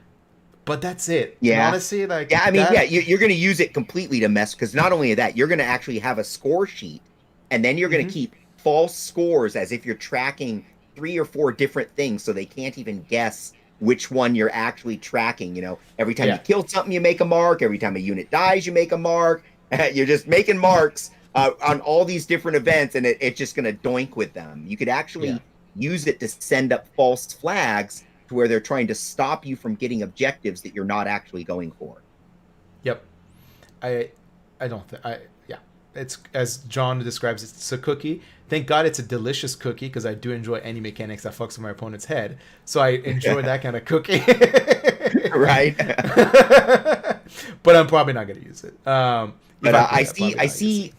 but that's it. And Yeah. honestly, like Yeah, I mean, that, you're going to use it completely to mess, because not only that, you're going to actually have a score sheet, and then you're going to keep false scores as if you're tracking 3 or 4 different things, so they can't even guess which one you're actually tracking. Every time you kill something, you make a mark. Every time a unit dies, you make a mark. You're just making marks on all these different events, and it's just going to doink with them. You could actually use it to send up false flags to where they're trying to stop you from getting objectives that you're not actually going for. Yep. I don't think it's as John describes it, it's a cookie. Thank God it's a delicious cookie, because I do enjoy any mechanics that fucks with my opponent's head. So I enjoy that kind of cookie. Right. But I'm probably not going to use it. But I see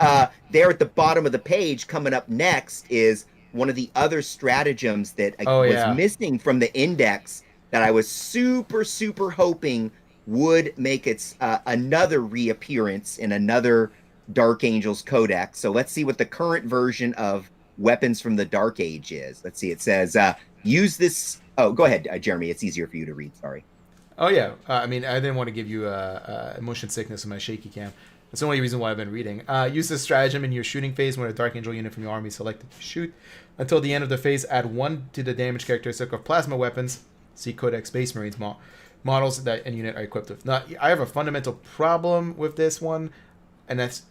there at the bottom of the page coming up next is one of the other stratagems that was missing from the index that I was super hoping would make its another reappearance in another Dark Angels Codex. So let's see what the current version of Weapons from the Dark Age is. Let's see. It says, use this. Oh, go ahead, Jeremy. It's easier for you to read. Sorry. Oh, yeah. I mean, I didn't want to give you motion sickness in my shaky cam. That's the only reason why I've been reading. Use this stratagem in your shooting phase when a Dark Angel unit from your army is selected to shoot. Until the end of the phase, add 1 to the damage characteristic of plasma weapons. See Codex Space Marines models that any unit are equipped with. Now, I have a fundamental problem with this one, and that's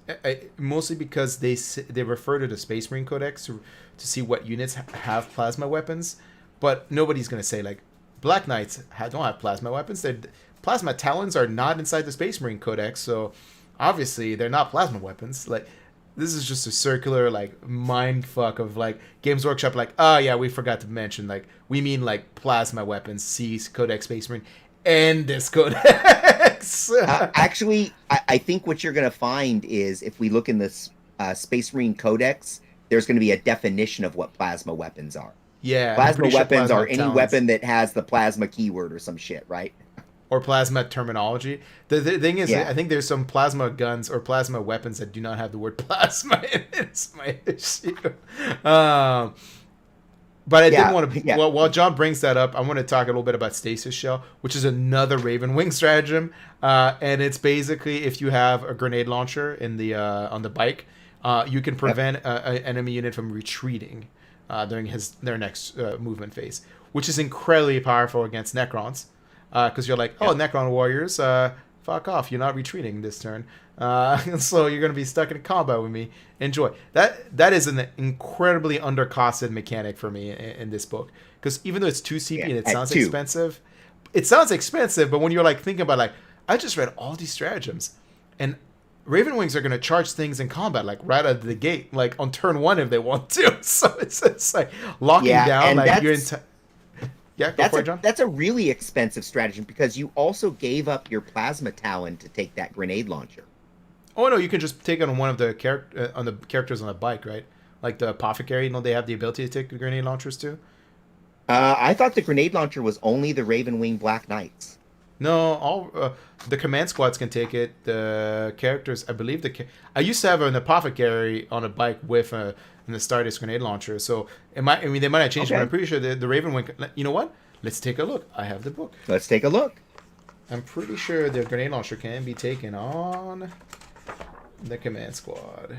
mostly because they refer to the Space Marine Codex to see what units have plasma weapons, but nobody's going to say, like, Black Knights don't have plasma weapons. Plasma Talons are not inside the Space Marine Codex, so obviously they're not plasma weapons. Like, this is just a circular, like, mind fuck of, like, Games Workshop, like, oh, yeah, we forgot to mention, like, we mean, like, plasma weapons, see Codex Space Marine, and this Codex. Actually, I think what you're going to find is if we look in this Space Marine Codex, there's going to be a definition of what plasma weapons are. Yeah. Plasma weapons are any talents. weapon that has the plasma keyword or some shit, right? Or plasma terminology. The thing is, I think there's some plasma guns or plasma weapons that do not have the word plasma in it. It's my issue. But I did want to, while John brings that up, I want to talk a little bit about Stasis Shell, which is another Raven Wing stratagem. And it's basically if you have a grenade launcher in the on the bike, you can prevent an enemy unit from retreating during their next movement phase, which is incredibly powerful against Necrons. Because you're like, Necron warriors, fuck off. You're not retreating this turn. So you're going to be stuck in combat with me. Enjoy. That is an incredibly undercosted mechanic for me in this book. Because even though it's 2 CP and it sounds expensive, but when you're like thinking about like, I just read all these stratagems, and Raven Wings are going to charge things in combat like right out of the gate, like on turn 1 if they want to. So it's like locking down like your entire... Yeah, go for it, John. That's a really expensive stratagem because you also gave up your plasma talon to take that grenade launcher. Oh no, you can just take it on one of the on the characters on the bike, right? Like the apothecary. You know, they have the ability to take the grenade launchers too. I thought the grenade launcher was only the Raven Wing Black Knights. No, all the command squads can take it. The characters, I believe I used to have an apothecary on a bike with an Astartes grenade launcher. So it might. I mean, they might have changed, but Okay, I'm pretty sure the Raven Wing. You know what? Let's take a look. I have the book. let's take a look. I'm pretty sure the grenade launcher can be taken on the command squad.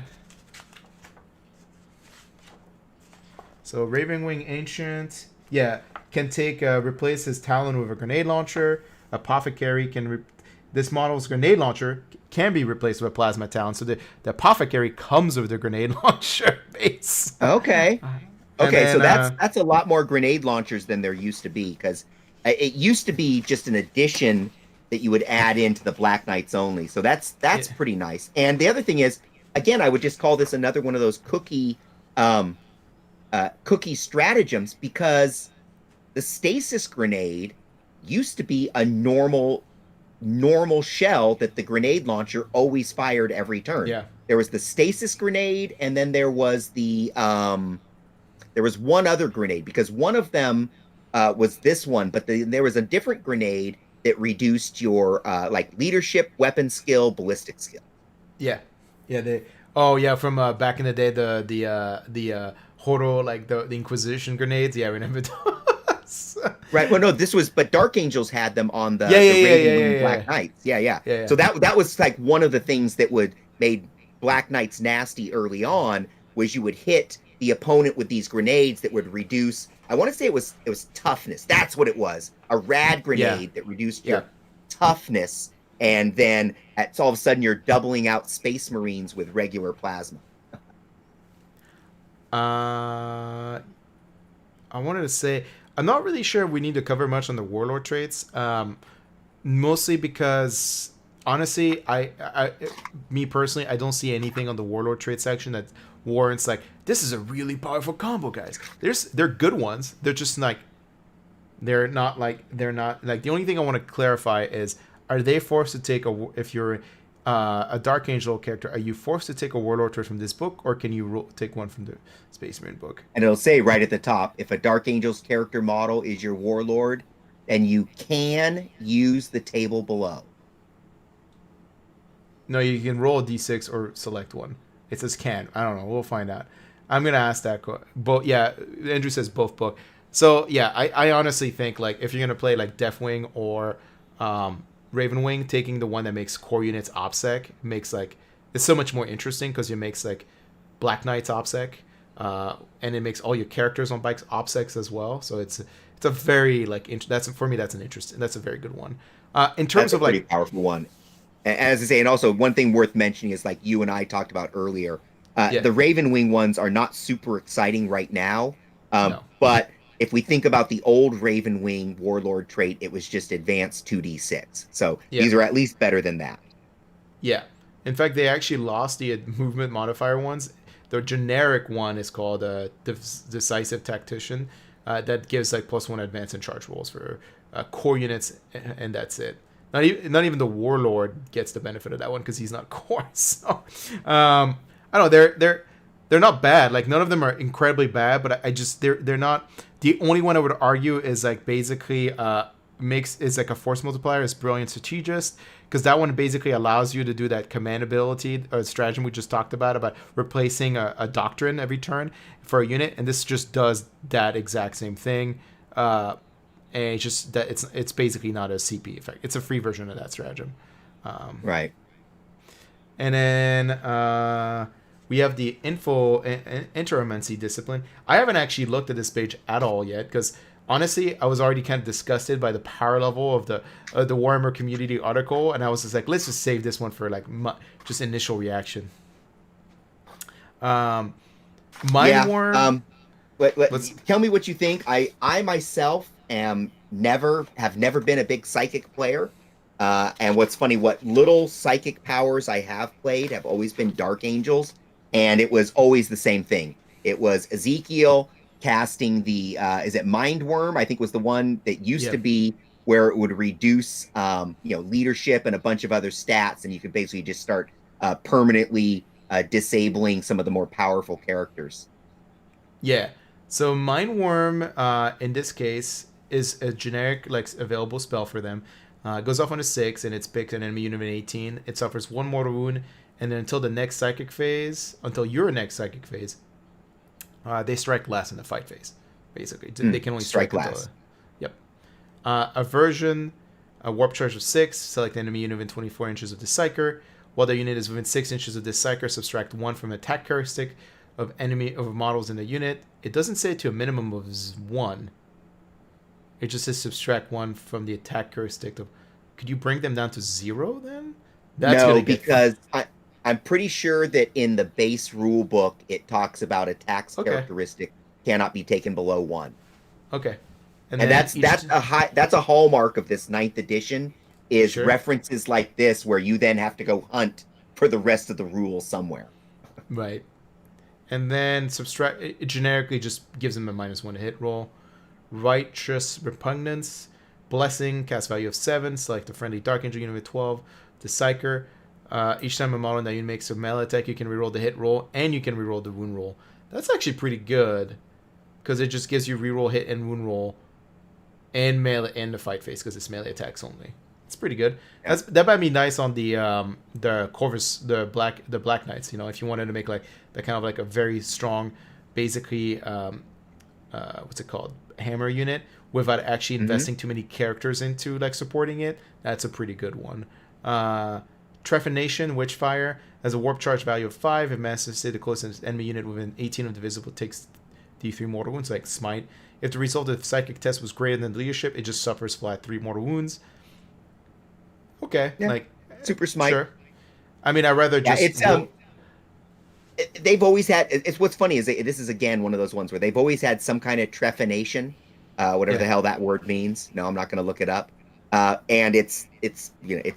So Raven Wing Ancient, yeah, can take replace his Talon with a grenade launcher. Apothecary can this model's grenade launcher can be replaced with a plasma Talon. So the apothecary comes with the grenade launcher base. Okay. And Okay, so then, that's a lot more grenade launchers than there used to be because it used to be just an addition that you would add into the Black Knights only. So that's yeah, pretty nice. And the other thing is, again, I would just call this another one of those um, cookie stratagems because the stasis grenade used to be a normal shell that the grenade launcher always fired every turn. yeah, There was the stasis grenade, and then there was one other grenade because one of them was this one, but there was a different grenade that reduced your like leadership, weapon skill, ballistic skill. yeah, yeah. They oh yeah from back in the day the Horo like the Inquisition grenades. Yeah, I remember those. Right. Well, no, but Dark Angels had them on Yeah, yeah, the yeah, Raven yeah, Wing yeah, Black yeah, Knights. Yeah, yeah. yeah, yeah. So that was like one of the things that would made Black Knights nasty early on was you would hit the opponent with these grenades that would reduce. I want to say it was toughness. That's what it was. A rad Yeah, grenade that reduced yeah. your toughness, and then all of a sudden you're doubling out Space Marines with regular plasma. I wanted to say I'm not really sure we need to cover much on the warlord traits. Mostly because honestly, me personally, I don't see anything on the warlord trait section that warrants like this is a really powerful combo, guys. They're good ones. They're just like they're not like the only thing I want to clarify is are they forced to take if you're a Dark Angel character, are you forced to take a warlord trait from this book, or can you take one from the Space Marine book? And it'll say right at the top, if a Dark Angels character model is your warlord, then you can use the table below. No, you can roll a d6 or select one. It says can. I don't know. We'll find out. I'm gonna ask that. But yeah, Andrew says both book. So yeah, I honestly think like if you're gonna play like Deathwing or Ravenwing, taking the one that makes core units OPSEC makes like it's so much more interesting because it makes like Black Knights OPSEC, and it makes all your characters on bikes OPSECs as well. So it's a very like that's for me that's an interesting that's a very good one. In terms That's a of pretty like powerful one. And as I say, and also one thing worth mentioning is like you and I talked about earlier, yeah the Raven Wing ones are not super exciting right now. no But if we think about the old Raven Wing Warlord trait, it was just advanced 2d6. So yeah these are at least better than that. yeah. In fact, they actually lost the movement modifier ones. The generic one is called a decisive tactician. That gives like +1 advance and charge rolls for core units, and that's it. Not even the warlord gets the benefit of that one because he's not core. So I don't know. They're not bad. Like none of them are incredibly bad, but I just they're not. The only one I would argue is like basically is like a force multiplier is brilliant strategist because that one basically allows you to do that command ability or stratagem we just talked about replacing a doctrine every turn for a unit, and this just does that exact same thing. And it's just that it's basically not a CP effect. It's a free version of that stratagem. Right. And then we have the interomancy discipline. I haven't actually looked at this page at all yet because honestly, I was already kind of disgusted by the power level of the Warhammer community article, and I was just like, let's just save this one for like just initial reaction. Mind Worm. Tell me what you think. I myself have never been a big psychic player. And what's funny, what little psychic powers I have played have always been Dark Angels, and it was always the same thing. It was Ezekiel casting the is it Mind Worm? I think was the one that used to be where it would reduce leadership and a bunch of other stats, and you could basically just start permanently disabling some of the more powerful characters. Yeah. So Mind Worm, in this case, is a generic like available spell for them. It goes off on a 6, and it's picked an enemy unit of an 18. It suffers 1 mortal wound, and then until the next psychic phase, until your next psychic phase, they strike last in the fight phase. Basically, they can only strike until. Last. Yep. Aversion, a warp charge of 6. Select the enemy unit within 24 inches of the psyker. While the unit is within 6 inches of this psyker, subtract 1 from attack characteristic of models in the unit. It doesn't say to a minimum of 1. It just says subtract 1 from the attack characteristic of. Could you bring them down to 0 then? No, because I'm pretty sure that in the base rule book it talks about attacks characteristic cannot be taken below 1. Okay. And that's a hallmark of this 9th edition is references like this where you then have to go hunt for the rest of the rules somewhere. Right. And then subtract, it generically just gives them a -1 to hit roll. Righteous Repugnance, Blessing, cast value of 7. Select a friendly Dark Angel unit with 12. The Psyker. Each time a model in that unit makes a melee attack, you can reroll the hit roll and you can reroll the wound roll. That's actually pretty good because it just gives you reroll hit and wound roll and melee and the fight phase because it's melee attacks only. It's pretty good. Yeah. That might be nice on the Corvus, the Black Knights. You know, if you wanted to make like that kind of like a very strong, basically, what's it called, hammer unit without actually investing too many characters into like supporting it. That's a pretty good one. Trephination, Witchfire, has a warp charge value of 5. If manages to stay the closest enemy unit within 18 of the visible takes D3 mortal wounds, like Smite. If the result of the psychic test was greater than the leadership, it just suffers flat 3 mortal wounds. Okay, yeah. Like Super Smite. Sure. I mean, I'd rather just. It's they've always had. It's what's funny is this is again one of those ones where they've always had some kind of trephination, whatever the hell that word means. No, I'm not going to look it up. And it's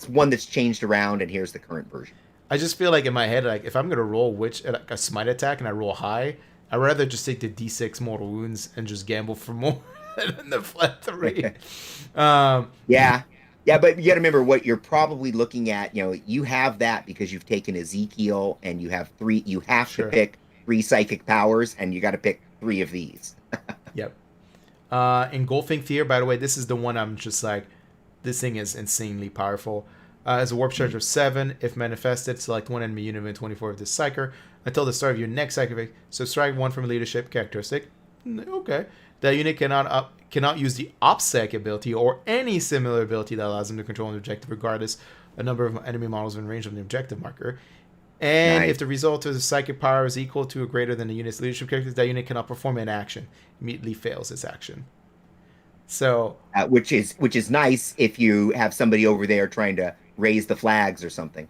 one that's changed around, and here's the current version. I just feel like in my head, like if I'm gonna roll a smite attack and I roll high, I'd rather just take the D6 mortal wounds and just gamble for more than the flat 3. Yeah, but you got to remember what you're probably looking at. You know, you have that because you've taken Ezekiel, and you have 3. You have to pick 3 psychic powers, and you got to pick 3 of these. Yep. Engulfing Fear, by the way, this is the one I'm just like, this thing is insanely powerful. As a warp charge of 7, if manifested, select 1 enemy unit within 24 of this psyker until the start of your next psychic. Subtract 1 from leadership characteristic. Okay. That unit cannot use the OPSEC ability or any similar ability that allows them to control an objective regardless a number of enemy models in range of the objective marker. And if the result of the psychic power is equal to or greater than the unit's leadership characteristics, that unit cannot perform an action. Immediately fails its action. So, which is nice if you have somebody over there trying to raise the flags or something.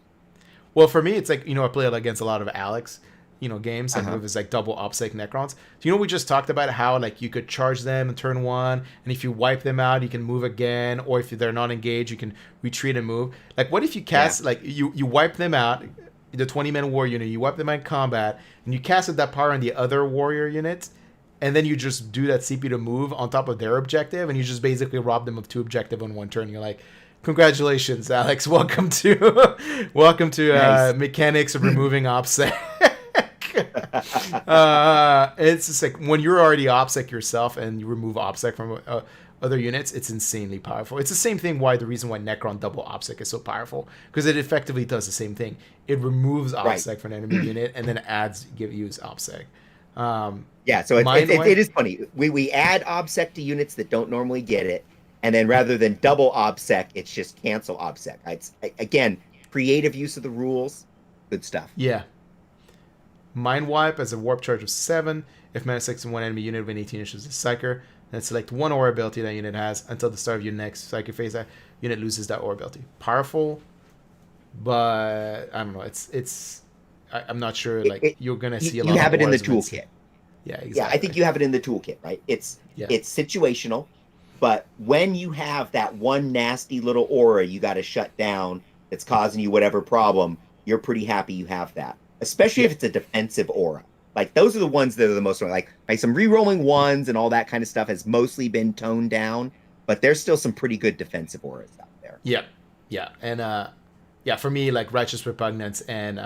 Well, for me, it's like, I play against a lot of Alex, games, like with his like double OPSEC Necrons. So, we just talked about how like you could charge them in turn 1, and if you wipe them out, you can move again, or if they're not engaged, you can retreat and move. Like, what if you cast like you wipe them out, the 20-man war unit, you wipe them out in combat, and you casted that power on the other warrior units, and then you just do that CP to move on top of their objective, and you just basically rob them of 2 objective on 1 turn. You're like, congratulations, Alex. Welcome to nice. Mechanics of removing OPSEC. It's just like when you're already OPSEC yourself and you remove OPSEC from other units, it's insanely powerful. It's the same thing the reason why Necron double OPSEC is so powerful, because it effectively does the same thing. It removes OPSEC from an enemy unit and then use OPSEC. So it is funny. We add OBSEC to units that don't normally get it, and then rather than double OBSEC, it's just cancel OBSEC. It's, again, creative use of the rules. Good stuff. Yeah. Mind Wipe as a warp charge of 7. If manifests in one enemy unit within 18 inches of the Psyker, then select 1 aura ability that unit has until the start of your next Psychic phase. That unit loses that aura ability. Powerful, but I don't know. I'm not sure. You're gonna see a lot. You have it in the toolkit. Yeah, exactly. Yeah, I think you have it in the toolkit, right? It's situational, but when you have that one nasty little aura you got to shut down that's causing you whatever problem, you're pretty happy you have that. Especially if it's a defensive aura. Like, those are the ones that are the most, like some re-rolling ones and all that kind of stuff has mostly been toned down, but there's still some pretty good defensive auras out there. Yeah. And yeah, for me, like Righteous Repugnance and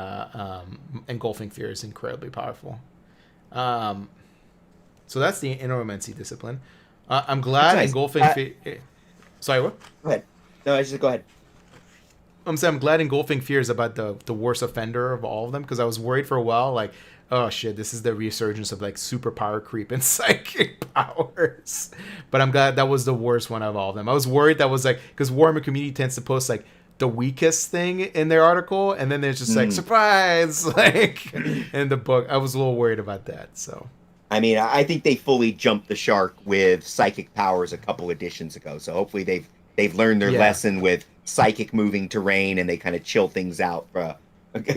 Engulfing Fear is incredibly powerful. Um, so that's the Innomency discipline. I'm That's glad nice. Engulfing Fear. Sorry, what? Go ahead. No, I just go ahead. I'm saying I'm glad Engulfing Fear is about the worst offender of all of them, because I was worried for a while, like, oh shit, this is the resurgence of like superpower creep and psychic powers. But I'm glad that was the worst one of all of them. I was worried that was like, because Warhammer community tends to post like the weakest thing in their article, and then there's just like surprise, like in the book. I was a little worried about that. So I mean, I think they fully jumped the shark with psychic powers a couple editions ago. So hopefully they've learned their yeah, lesson with psychic moving terrain, and they kind of chill things out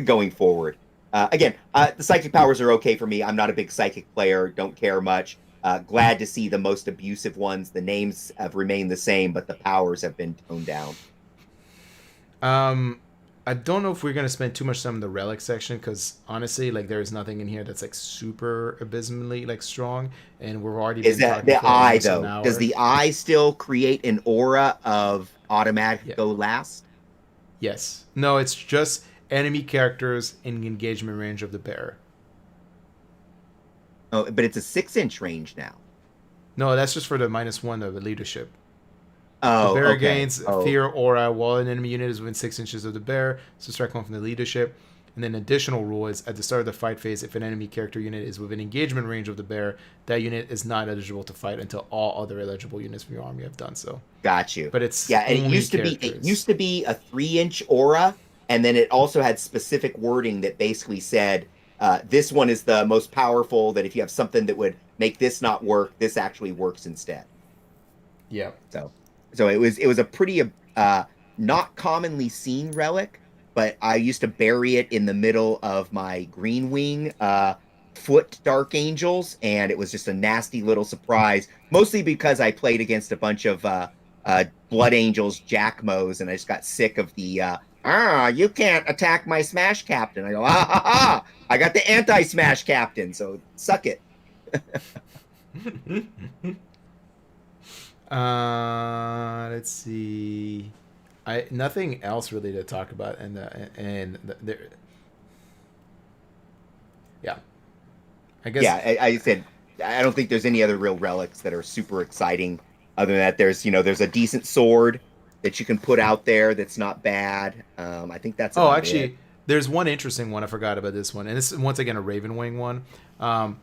going forward. Again, the psychic powers are okay for me. I'm not a big psychic player. Don't care much. Glad to see the most abusive ones. The names have remained the same, but the powers have been toned down. I don't know if we're gonna spend too much time in the relic section, because honestly, like there's nothing in here that's like super abysmally like strong, and we've already Is been that talking the for eye almost an though? Does hour. the eye still create an aura of automatic Yeah. go last? Yes. No, it's just enemy characters in engagement range of the bearer. Oh, but it's a 6-inch range now. No, that's just for the -1 of the leadership. The Oh, bearer okay. gains Oh, fear aura while an enemy unit is within 6 inches of the bearer, so strike one from the leadership. And then additional rule is at the start of the fight phase, if an enemy character unit is within engagement range of the bearer, that unit is not eligible to fight until all other eligible units from your army have done so. got you. But it's Yeah, and only it characters. used to be a 3-inch aura, and then it also had specific wording that basically said this one is the most powerful. That if you have something that would make this not work, this actually works instead. Yeah. So, so it was a pretty not commonly seen relic, but I used to bury it in the middle of my Green Wing foot Dark Angels, and it was just a nasty little surprise. Mostly because I played against a bunch of Blood Angels, Jackmos, and I just got sick of the you can't attack my Smash Captain. I go I got the anti Smash Captain, so suck it. Let's see. I nothing else really to talk about, yeah. I guess Yeah, I said I don't think there's any other real relics that are super exciting. Other than that, there's a decent sword that you can put out there that's not bad. I think that's Oh, about it. actually, there's one interesting one. I forgot about this one, and this is once again a Raven Wing one. Um,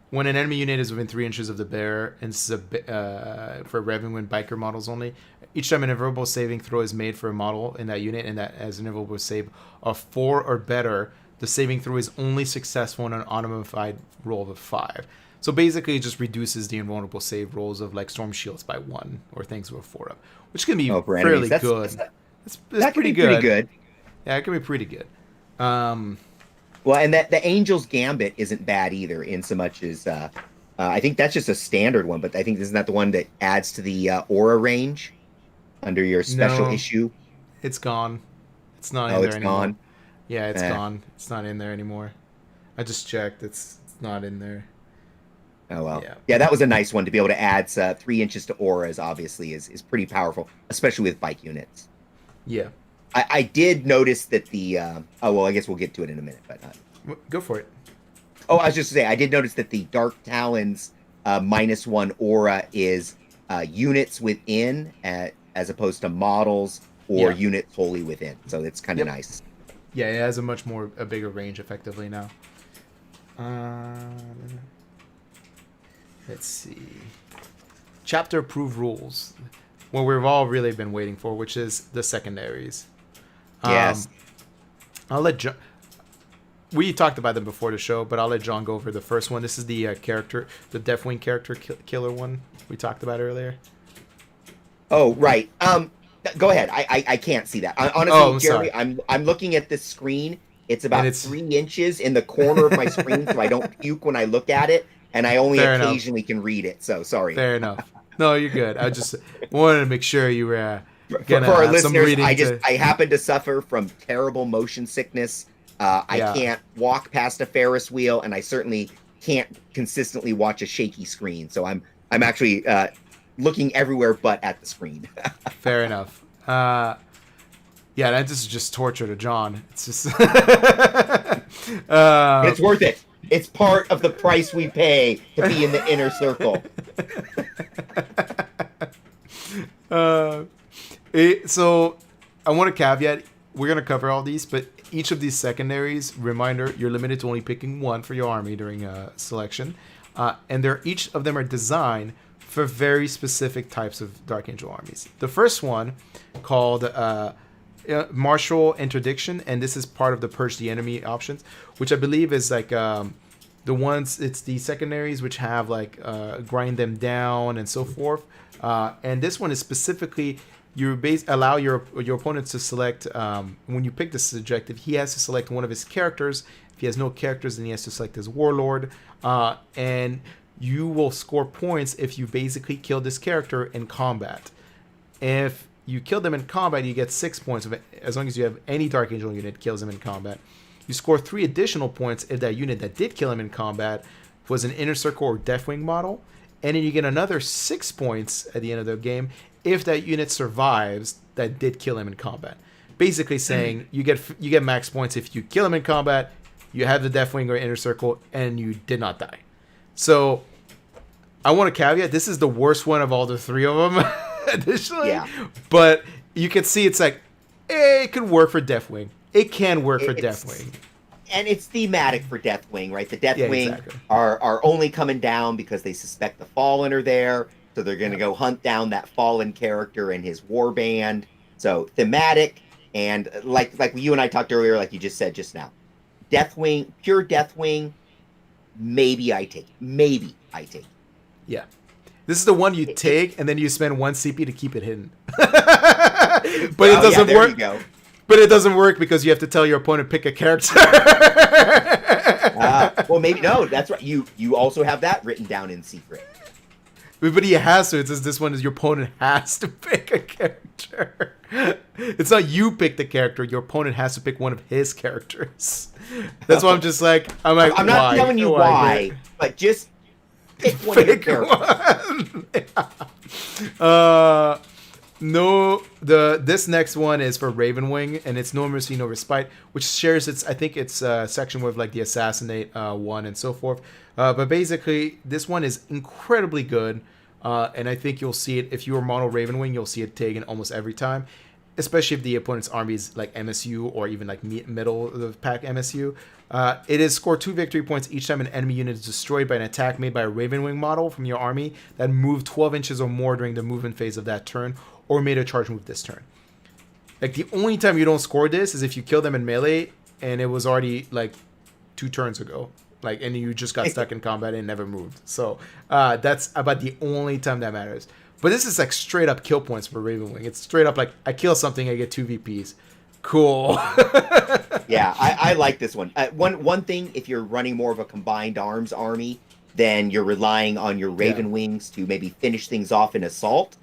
when an enemy unit is within 3 inches of the bearer, and for Raven Wing biker models only, each time an invulnerable saving throw is made for a model in that unit, and that has an invulnerable save of 4 or better, the saving throw is only successful on an automated roll of a 5. So basically, it just reduces the invulnerable save rolls of like Storm Shields by 1 or things with 4 up, which can be Oh, for enemies, fairly good. It's that can pretty be pretty good. good. Yeah, it can be pretty good. Um, Well, and that the Angel's Gambit isn't bad either, in so much as I think that's just a standard one, but I think isn't that the one that adds to the aura range under your special no, issue? it's gone. It's not Oh, in there it's anymore. gone. Yeah, it's Eh. gone. It's not in there anymore. I just checked. It's not in there. Oh well, Yeah. yeah, that was a nice one to be able to add 3 inches to auras. Obviously, is pretty powerful, especially with bike units. Yeah. I did notice that the oh well, I guess we'll get to it in a minute. But Go for it. oh, I was just to say I did notice that the Dark Talons -1 aura is units within, as opposed to models or Yeah. units wholly within. So it's kind of Yep. nice. Yeah, it has a bigger range effectively now. Let's see. Chapter approved rules. What we've all really been waiting for, which is the secondaries. Yes. I'll let John. We talked about them before the show, but I'll let John go over the first one. This is the the Deathwing character killer one we talked about earlier. Oh right. Go ahead. I can't see that. Honestly, Oh, I'm Jeremy, sorry. I'm looking at this screen. It's And about it's 3 inches in the corner of my screen, so I don't puke when I look at it, and I only fair enough. occasionally can read it. So sorry. Fair enough. No, you're good. I just wanted to make sure you were For gonna our have some listeners, reading to. I happen to suffer from terrible motion sickness. I Yeah, can't walk past a Ferris wheel, and I certainly can't consistently watch a shaky screen. So I'm actually looking everywhere but at the screen. fair enough. Yeah, that is just torture to John. It's just It's worth it. It's part of the price we pay to be in the inner circle. uh, so I want to caveat, we're going to cover all these, but each of these secondaries, reminder, you're limited to only picking one for your army during selection. And each of them are designed for very specific types of Dark Angel armies. The first one, called Martial Interdiction, and this is part of the Purge the Enemy options, which I believe is like the ones, it's the secondaries which have like grind them down and so forth. And this one is specifically, you allow your opponents to select, when you pick this objective, he has to select one of his characters. If he has no characters, then he has to select his warlord. And you will score points if you basically kill this character in combat. If you kill them in combat, you get 6 points of it, as long as you have any Dark Angel unit kills him in combat. You score 3 additional points if that unit that did kill him in combat was an Inner Circle or Deathwing model. And then you get another 6 points at the end of the game if that unit survives that did kill him in combat. Basically saying you get max points if you kill him in combat, you have the Deathwing or Inner Circle, and you did not die. So I want to caveat, this is the worst one of all the 3 of them, additionally. Yeah. But you can see it's like, it could work for Deathwing. It can work for Deathwing. And it's thematic for Deathwing, right? The Deathwing are only coming down because they suspect the Fallen are there. So they're going to go hunt down that Fallen character and his warband. So thematic, and like you and I talked earlier, like you just said just now. Deathwing, pure Deathwing, maybe I take it. Yeah. This is the one you take, and then you spend 1 CP to keep it hidden. But it doesn't work. You go. But it doesn't work because you have to tell your opponent pick a character. Well, maybe no. That's right. You also have that written down in secret. But he has to. It says this one is your opponent has to pick a character. It's not you pick the character. Your opponent has to pick one of his characters. That's why I'm just like, I'm not telling you why, but just pick one of your characters. No, this next one is for Ravenwing, and it's No Mercy, No Respite, which shares its, I think it's section with like the Assassinate one and so forth. But basically, this one is incredibly good, and I think you'll see it, if you are mono Ravenwing, you'll see it taken almost every time, especially if the opponent's army is like MSU or even like middle of the pack MSU. It is score 2 victory points each time an enemy unit is destroyed by an attack made by a Ravenwing model from your army that moved 12 inches or more during the movement phase of that turn, or made a charge move this turn. Like, the only time you don't score this is if you kill them in melee and it was already like 2 turns ago, like, and you just got stuck in combat and never moved. So that's about the only time that matters. But this is like straight up kill points for Ravenwing. It's straight up like, I kill something, I get 2 VPs. Cool. Yeah, I like this one. One thing, if you're running more of a combined arms army, then you're relying on your Ravenwings to maybe finish things off in assault.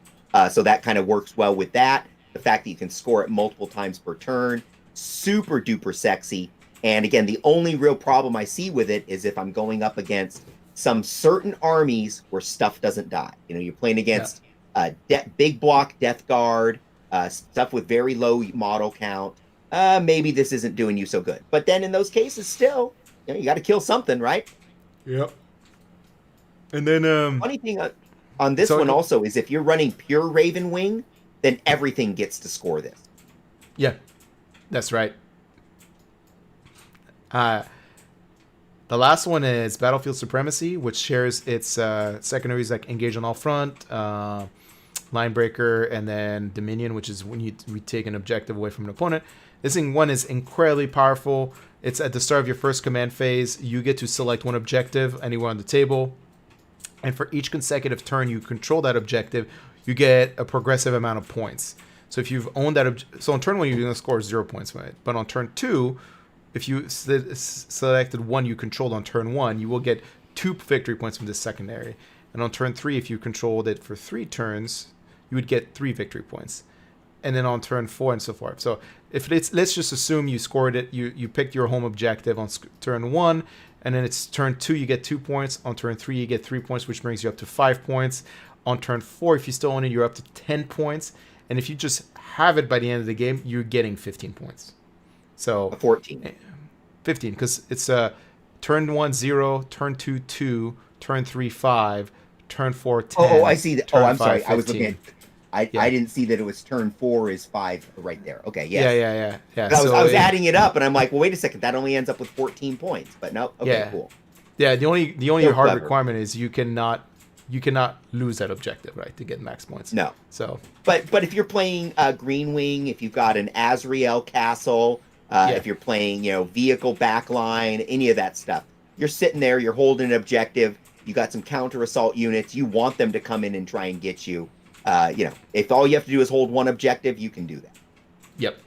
So that kind of works well with that. The fact that you can score it multiple times per turn, super duper sexy. And again, the only real problem I see with it is if I'm going up against some certain armies where stuff doesn't die. You know, you're playing against big block Death Guard, stuff with very low model count. Maybe this isn't doing you so good. But then in those cases, still, you got to kill something, right? Yep. And then funny thing on this one also is if you're running pure Ravenwing, then everything gets to score this. Yeah, that's right. The last one is Battlefield Supremacy, which shares its secondaries like Engage on All Front, Line Breaker, and then Dominion, which is when we take an objective away from an opponent. This one is incredibly powerful. It's at the start of your first command phase. You get to select one objective anywhere on the table. And for each consecutive turn you control that objective, you get a progressive amount of points. So if you've owned that, so on turn 1 you're going to score 0 points from it. But on turn 2, if you selected one you controlled on turn 1, you will get 2 victory points from this secondary. And on turn 3, if you controlled it for 3 turns, you would get 3 victory points. And then on turn 4 and so forth. So if let's just assume you scored it, you picked your home objective on turn 1, and then it's turn 2, you get 2 points. On turn 3, you get 3 points, which brings you up to 5 points. on turn 4. If you still own it, you're up to 10 points. And if you just have it by the end of the game, you're getting 15 points. So 14. 15, because it's turn 1, 0, turn 2, 2, turn 3, 5, turn 4, 10. Oh, I see that. Oh, I'm 5, sorry. 15. I was looking at. I didn't see that it was turn 4 is 5 right there. Okay, yes. Yeah. I was adding it up, and I'm like, well, wait a second. That only ends up with 14 points. But no. Okay, cool. Yeah, the only So hard clever. requirement is you cannot lose that objective, right, to get max points. No. So. But if you're playing Green Wing, if you've got an Azrael castle, if you're playing vehicle backline, any of that stuff, you're sitting there, you're holding an objective. You got some counter assault units. You want them to come in and try and get you. If all you have to do is hold one objective, you can do that. Yep.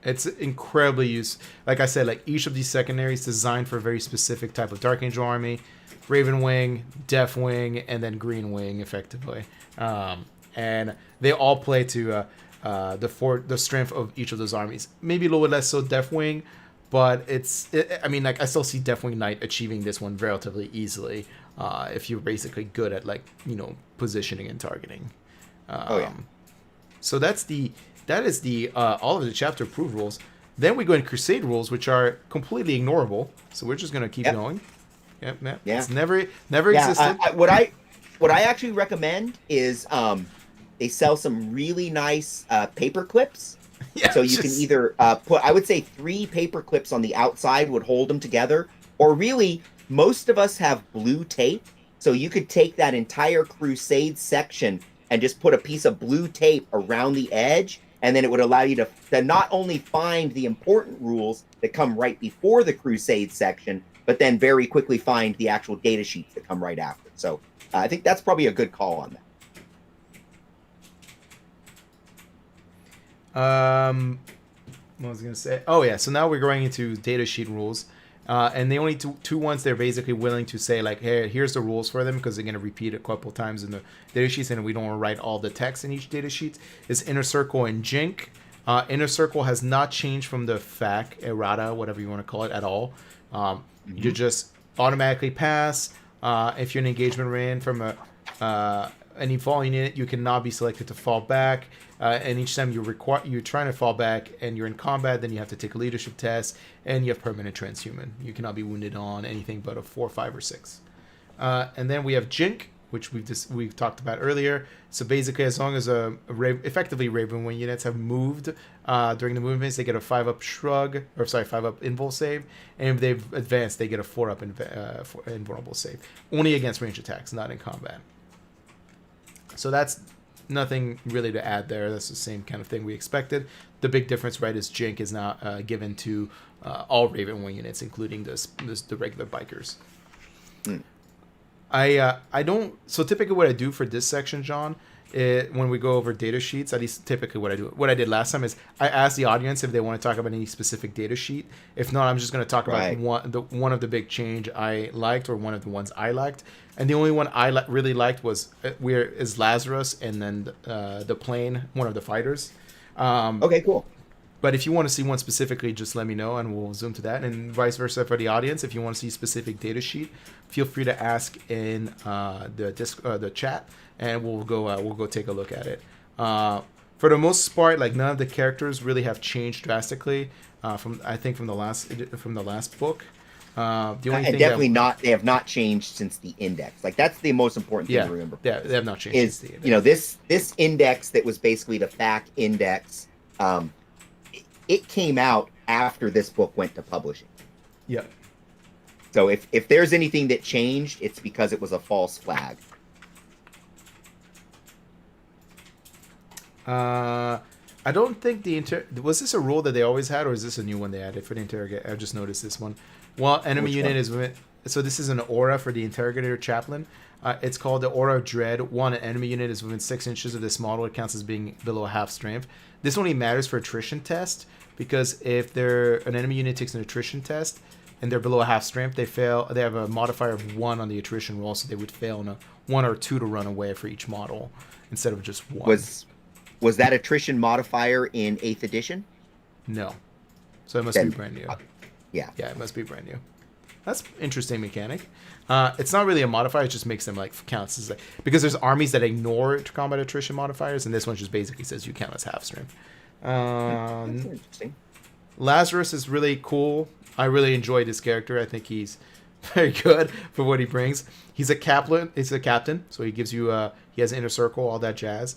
It's incredibly useful. Like I said, like each of these secondaries designed for a very specific type of Dark Angel army. Raven Wing, Death Wing, and then Green Wing, effectively. And they all play to the strength of each of those armies. Maybe a little bit less so Death Wing, but I still see Death Wing Knight achieving this one relatively easily if you're basically good at positioning and targeting. So that is the all of the chapter approved rules. Then we go in Crusade rules, which are completely ignorable. So we're just gonna keep going. Yep. It's never existed. What I actually recommend is they sell some really nice paper clips. So you can either put, I would say 3 paper clips on the outside would hold them together, or really most of us have blue tape. So you could take that entire Crusade section and just put a piece of blue tape around the edge, and then it would allow you to not only find the important rules that come right before the Crusade section, but then very quickly find the actual data sheets that come right after. So I think that's probably a good call on that. What was I going to say? Oh, yeah. So now we're going into data sheet rules. And the only two ones they're basically willing to say, like, hey, here's the rules for them, because they're going to repeat it a couple times in the data sheets, and we don't want to write all the text in each data sheet, is Inner Circle and Jink. Inner Circle has not changed from the FAQ, errata, whatever you want to call it, at all. You just automatically pass. If you're an engagement ran from any falling unit, you cannot be selected to fall back. And each time you're trying to fall back and you're in combat, then you have to take a leadership test, and you have permanent transhuman. You cannot be wounded on anything but a 4, 5, or 6. And then we have Jink, which we've talked about earlier. So basically, as long as effectively Raven Wing units have moved during the movements, they get a 5-up shrug, or sorry, 5-up invul save, and if they've advanced, they get a 4-up invulnerable save. Only against range attacks, not in combat. So that's nothing really to add there. That's the same kind of thing we expected. The big difference, right, is Jink is now given to all Raven Wing units, including the regular bikers. I don't. So typically, what I do for this section, John, when we go over data sheets, at least typically what I did last time is I asked the audience if they want to talk about any specific data sheet. If not, I'm just going to talk about one of the big change I liked, or one of the ones I liked. And the only one I really liked was is Lazarus, and then the plane, one of the fighters. Okay, cool. But if you want to see one specifically, just let me know, and we'll zoom to that. And vice versa for the audience. If you want to see a specific data sheet, feel free to ask in the chat, and we'll go take a look at it. For the most part, like, none of the characters really have changed drastically from the last book. The only thing definitely not. They have not changed since the index. Like, that's the most important thing to remember. Yeah, they have not changed since the index. This index that was basically the FAQ index. It came out after this book went to publishing. Yeah. So if there's anything that changed, it's because it was a false flag. I don't think was this a rule that they always had, or is this a new one they added for the interrogator? I just noticed this one. Well, enemy unit is so this is an aura for the interrogator chaplain. It's called the Aura of Dread. An enemy unit is within 6 inches of this model. It counts as being below half strength. This only matters for attrition test, because if an enemy unit takes an attrition test and they're below half strength, they fail. They have a modifier of 1 on the attrition roll, so they would fail on a 1 or 2 to run away for each model instead of just 1. Was that attrition modifier in 8th edition? No. So it must be brand new. Yeah. Yeah, it must be brand new. That's interesting mechanic. It's not really a modifier; it just makes them like counts as like, because there's armies that ignore combat attrition modifiers, and this one just basically says you count as half strength. That's interesting. Lazarus is really cool. I really enjoy this character. I think he's very good for what he brings. He's a captain. He's a captain, so he gives you he has an inner circle, all that jazz.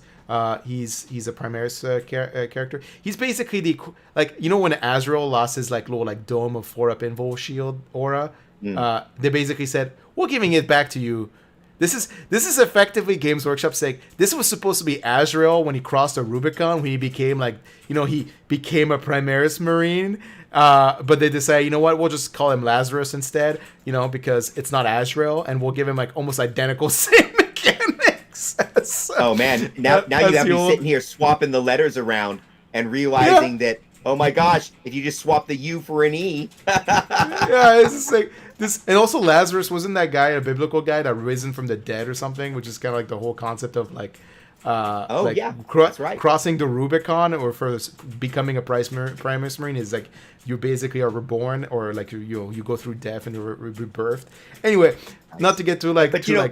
He's a Primaris character. He's basically the like, you know, when Azrael lost his like little like dome of 4-up invul shield aura. They basically said, we're giving it back to you. This is effectively Games Workshop saying this was supposed to be Azrael when he crossed the Rubicon, when he became like, you know, he became a Primaris Marine. But they decide, you know what, we'll just call him Lazarus instead, you know, because it's not Azrael, and we'll give him like almost identical same mechanics. So, oh man, now you have me sitting here swapping the letters around and realizing that, oh my gosh, if you just swap the U for an E. Yeah, it's just like this. And also Lazarus, wasn't that guy a biblical guy that risen from the dead or something, which is kind of like the whole concept of like that's right. Crossing the Rubicon, or for becoming a Primaris Marine, is like you basically are reborn, or like you go through death and you're rebirthed. Anyway, not to get too like, but you know,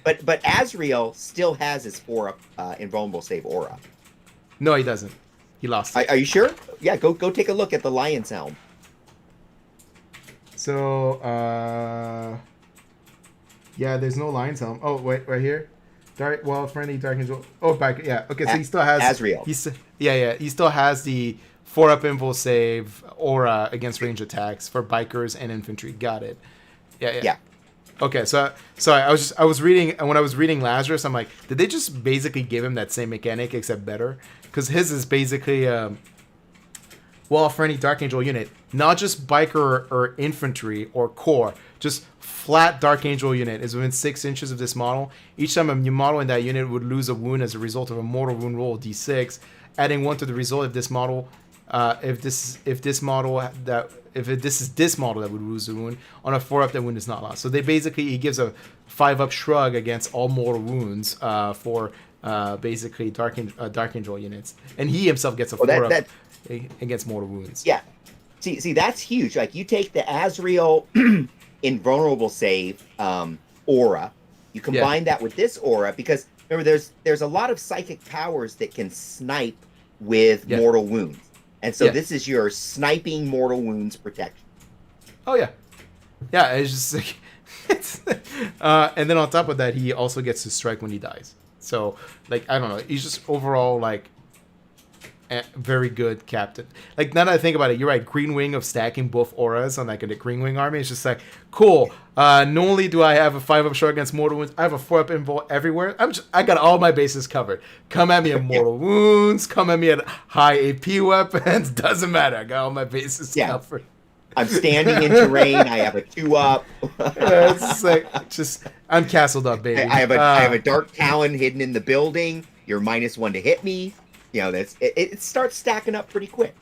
but Azrael still has his 4-up invulnerable save aura. No, he doesn't. He lost it. Are you sure? Yeah, go take a look at the Lion's Helm. So, yeah, there's no Lion's Helm. Oh, wait, right here. Friendly Dark Angel. Oh, back. Yeah. Okay, so he still has Azrael. He still has the 4-up invul save aura against range attacks for bikers and infantry. Got it. Yeah. Okay, so sorry, I was reading, and when I was reading Lazarus, I'm like, did they just basically give him that same mechanic except better? Because his is basically for any Dark Angel unit, not just biker or infantry or core, just flat Dark Angel unit is within 6 inches of this model. Each time a new model in that unit would lose a wound as a result of a mortal wound roll d6, adding 1 to the result of this model. If this is this model that would lose the wound on a 4-up, that wound is not lost. So he gives a 5-up shrug against all mortal wounds for basically Dark Angel units, and he himself gets a 4-up against mortal wounds. Yeah, see that's huge. Like you take the Azrael invulnerable save aura, you combine that with this aura, because remember there's a lot of psychic powers that can snipe with mortal wounds. And so this is your sniping mortal wounds protection. Oh, yeah. Yeah, it's just like... and then on top of that, he also gets to strike when he dies. So, like, I don't know. He's just overall, like, a very good captain. Like, now that I think about it, you're right. Green Wing of stacking both auras on, like, a Green Wing army. It's just like, cool. Not only do I have a 5-up shrug against mortal wounds, I have a 4-up invul everywhere. I got all my bases covered. Come at me at mortal wounds. Come at me at high AP weapons. Doesn't matter. I got all my bases covered. I'm standing in terrain. I have a 2-up. It's like, I'm castled up, baby. I have a Dark Talon hidden in the building. You're -1 to hit me. You know, it starts stacking up pretty quick.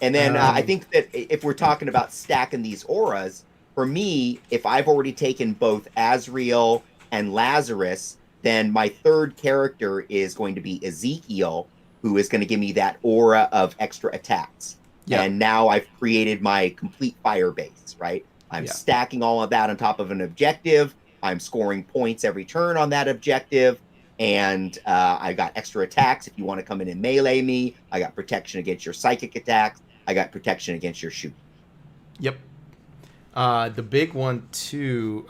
And then I think that if we're talking about stacking these auras, for me, if I've already taken both Azrael and Lazarus, then my third character is going to be Ezekiel, who is going to give me that aura of extra attacks. Yeah. And now I've created my complete fire base, right? I'm stacking all of that on top of an objective. I'm scoring points every turn on that objective. And I got extra attacks if you want to come in and melee me. I got protection against your psychic attacks. I got protection against your shoot. Yep. The big one, too.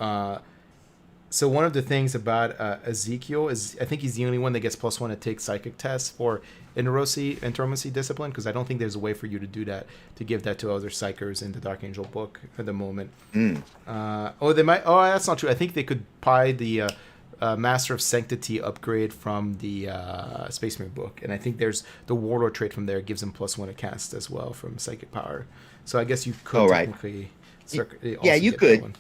So one of the things about Ezekiel is I think he's the only one that gets +1 to take psychic tests for Entromancy discipline, because I don't think there's a way for you to do that, to give that to other psychers in the Dark Angel book at the moment. They might. Oh, that's not true. I think they could buy the Master of Sanctity upgrade from the Space Marine book, and I think there's the Warlord trait from there gives him +1 to cast as well from psychic power. So I guess you could technically. Yeah, you could.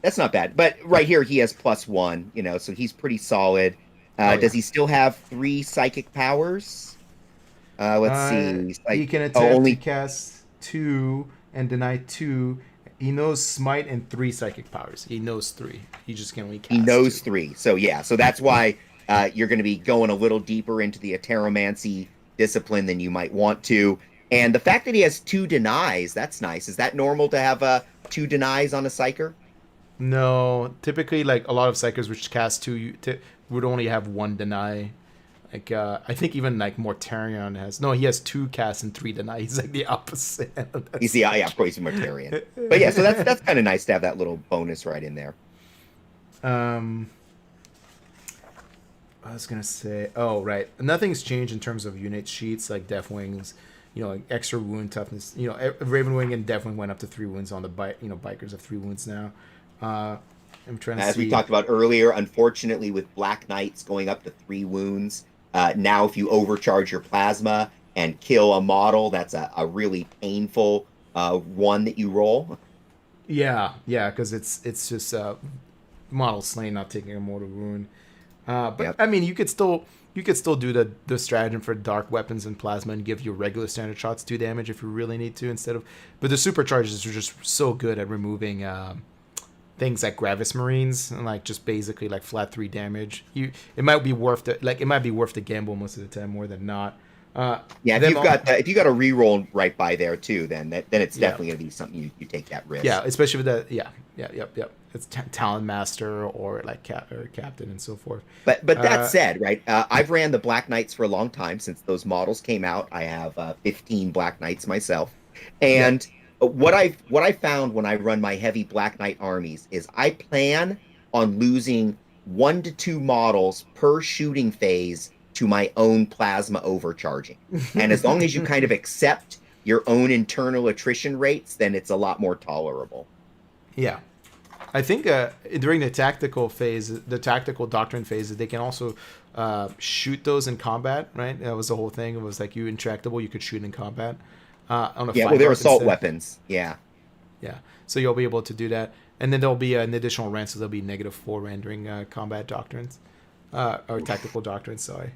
That's not bad. But right here he has +1, you know, so he's pretty solid. Does he still have 3 psychic powers? Let's see. He can attempt to cast 2 and deny 2. He knows Smite and 3 psychic powers. He knows 3. He just can only cast 2. He knows 3. So yeah, so that's why you're going to be going a little deeper into the Ateromancy discipline than you might want to. And the fact that he has 2 denies, that's nice. Is that normal to have 2 denies on a psyker? No, typically like a lot of psychers which cast two would only have one deny. Like I think even like Mortarion has no, he has 2 casts and 3 deny. He's like the opposite. You see, yeah, of course, he's Mortarion. But yeah, so that's kind of nice to have that little bonus right in there. um, I was gonna say, oh right, nothing's changed in terms of unit sheets like Deathwings. Like extra wound toughness. Ravenwing and Deathwing went up to 3 wounds on the bike. Bikers have 3 wounds now. I'm trying to As see. we talked about earlier, unfortunately, with Black Knights going up to 3 wounds, now if you overcharge your plasma and kill a model, that's a really painful one that you roll. Yeah, because it's just model slain, not taking a mortal wound. But Yep. I mean, you could still do the stratagem for dark weapons and plasma and give your regular standard shots 2 damage if you really need to instead of. But the supercharges are just so good at removing things like Gravis Marines and like just basically like flat 3 damage. It might be worth the gamble most of the time more than not. Yeah, if you got a reroll right by there too, then it's Yeah. definitely gonna be something you take that risk. Yeah, especially with that. Yeah, yep. It's Talon Master or like Captain and so forth. But that said, right? I've ran the Black Knights for a long time since those models came out. I have 15 Black Knights myself, and what I found when I run my heavy Black Knight armies is I plan on losing 1 to 2 models per shooting phase to my own plasma overcharging, and as long as you kind of accept your own internal attrition rates, then it's a lot more tolerable. Yeah. I think during the tactical phase, the tactical doctrine phase, they can also shoot those in combat, right? That was the whole thing. It was like you intractable, you could shoot in combat. On a Yeah, well, five they're arc assault instead. weapons. Yeah. Yeah, so you'll be able to do that, and then there'll be an additional rend, so there'll be -4 rendering combat doctrines, or tactical doctrines. Sorry.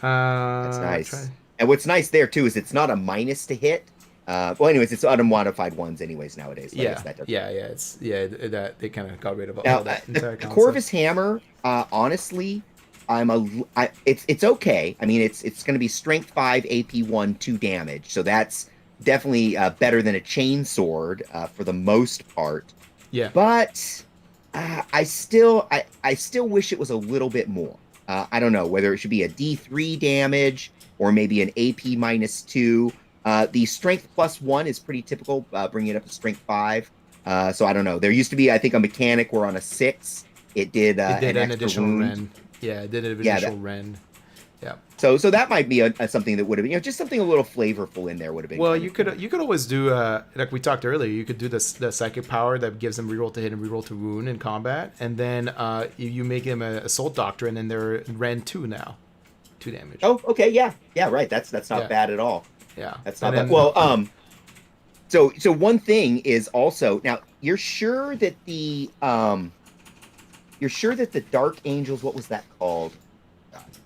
That's nice. And what's nice there too is it's not a minus to hit. Well, anyways, it's unmodified ones anyways nowadays. So I guess that doesn't. That they kind of got rid of Now, all that entire the concept. Corvus Hammer, honestly, it's okay. I mean, it's going to be Strength 5, AP 1, 2 damage, so that's definitely better than a chain sword for the most part. Yeah. But I still wish it was a little bit more. I don't know whether it should be a D3 damage or maybe an AP -2. The Strength +1 is pretty typical, bringing it up to Strength 5. So I don't know. There used to be, I think, a mechanic where on a 6 it did an additional wound. rend. Yeah, it did an additional rend. Yeah. So that might be something that would have been, just something a little flavorful in there would have been. Well, you could always do like we talked earlier. You could do the psychic power that gives them reroll to hit and reroll to wound in combat, and then you make them an assault doctrine, and they're rend 2 now, 2 damage. Oh, okay, yeah, right. That's not bad at all. Yeah, that's not bad. Well, so one thing is also now you're sure that the Dark Angels, what was that called?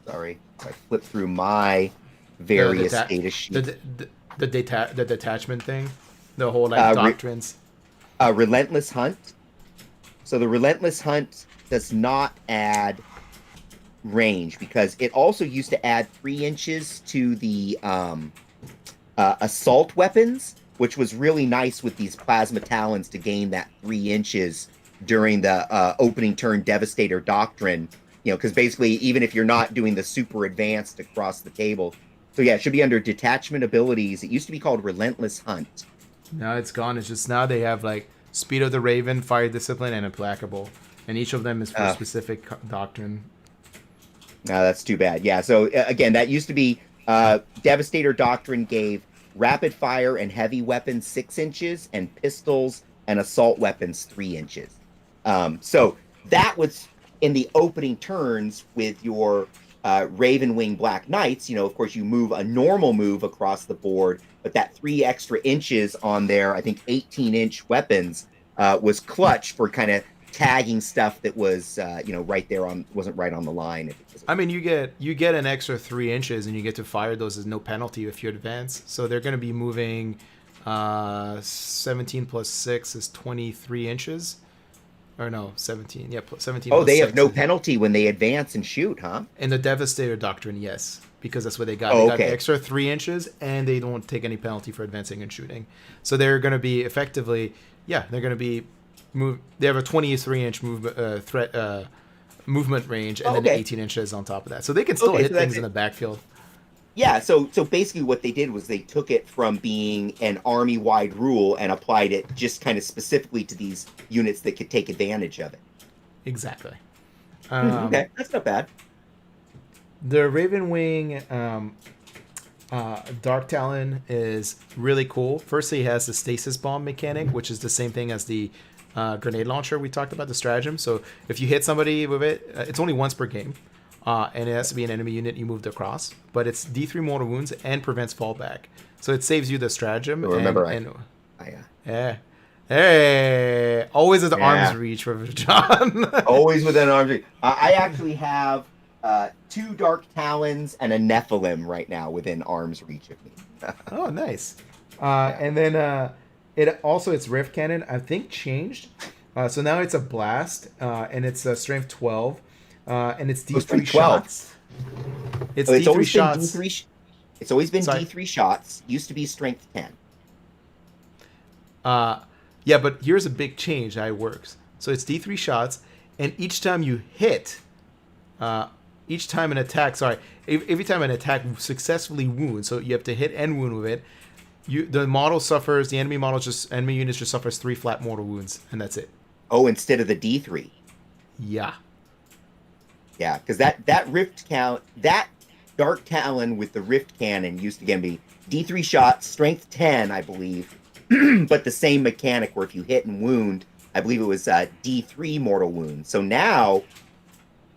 Sorry, I flipped through my various data sheets. The detachment thing, the whole like doctrines. Relentless Hunt. So the Relentless Hunt does not add range because it also used to add 3 inches to the assault weapons, which was really nice with these plasma talons to gain that 3 inches during the opening turn Devastator Doctrine. Because basically, even if you're not doing the super advanced across the table. So yeah, it should be under detachment abilities. It used to be called Relentless Hunt. Now it's gone. It's just now they have like Speed of the Raven, Fire Discipline, and Implacable. And each of them is for a specific doctrine. No, that's too bad. Yeah, so again, that used to be Devastator Doctrine gave rapid fire and heavy weapons 6 inches and pistols and assault weapons 3 inches. So that was in the opening turns with your Ravenwing Black Knights. Of course, you move a normal move across the board, but that 3 extra inches on their, I think, 18-inch weapons was clutch for kind of tagging stuff that was right there wasn't right on the line. I mean, you get an extra 3 inches and you get to fire those as no penalty if you advance. So they're going to be moving 17 plus 6 is 23 inches. Or no, 17. Yeah, 17 Oh, plus they have 6 no is penalty when they advance and shoot, huh? in the Devastator Doctrine, yes. Because that's what they got. They Oh, got the okay. extra 3 inches, and they don't take any penalty for advancing and shooting. So they're going to be effectively, yeah, they're going to be They have a 23-inch movement range, and Oh, then okay. 18 inches on top of that. So they can still Okay, so hit that's things in it. the backfield. Yeah, so basically what they did was they took it from being an army-wide rule and applied it just kind of specifically to these units that could take advantage of it. Exactly. Okay, that's not bad. The Raven Wing Dark Talon is really cool. Firstly, he has the stasis bomb mechanic, which is the same thing as the grenade launcher we talked about, the stratagem. So if you hit somebody with it, it's only once per game, and it has to be an enemy unit you moved across. But it's D3 mortal wounds and prevents fallback. So it saves you the stratagem. So remember, I Yeah. Hey, always at the arm's yeah, reach for John. always within arm's reach. I actually have two Dark Talons and a Nephilim right now within arm's reach of me. Oh, nice. Yeah. And then its rift cannon I think changed. So now it's a blast, and it's strength 12, and it's D3 strength 12. shots. It's Oh, D3 shots. It's always been Sorry. D3 shots. Used to be strength 10. Yeah, but here's a big change how it works. So it's D3 shots, and each time you hit, each time an attack, every time an attack successfully wounds, so you have to hit and wound with it, the enemy unit just suffers 3 flat mortal wounds, and that's it. Oh, instead of the D3. Yeah. Yeah, because that rift count, that Dark Talon with the rift cannon used to again be D3 shots, strength 10, I believe, but the same mechanic where if you hit and wound, I believe it was D3 mortal wounds. So now,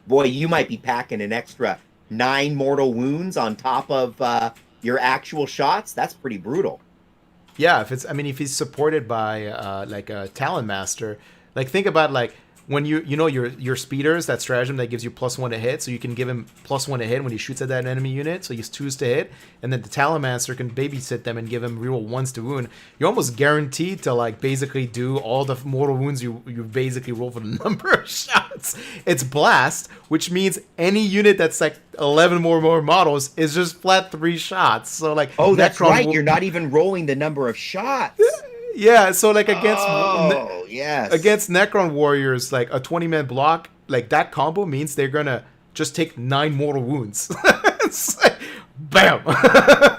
boy, you might be packing an extra 9 mortal wounds on top of your actual shots. That's pretty brutal. Yeah, if he's supported by like a Talon Master, like think about like when your speeders, that stratagem that gives you +1 to hit, so you can give him +1 to hit when he shoots at that enemy unit, so he's 2s to hit, and then the Talon Master can babysit them and give him reroll 1s to wound. You're almost guaranteed to like basically do all the mortal wounds you basically roll for the number of shots. It's blast, which means any unit that's like 11 more models is just flat 3 shots. So like, oh, that's Necron right. You're not even rolling the number of shots. Yeah, so like against yes, against Necron warriors, like a 20-man block, like that combo means they're gonna just take 9 mortal wounds. It's like, bam!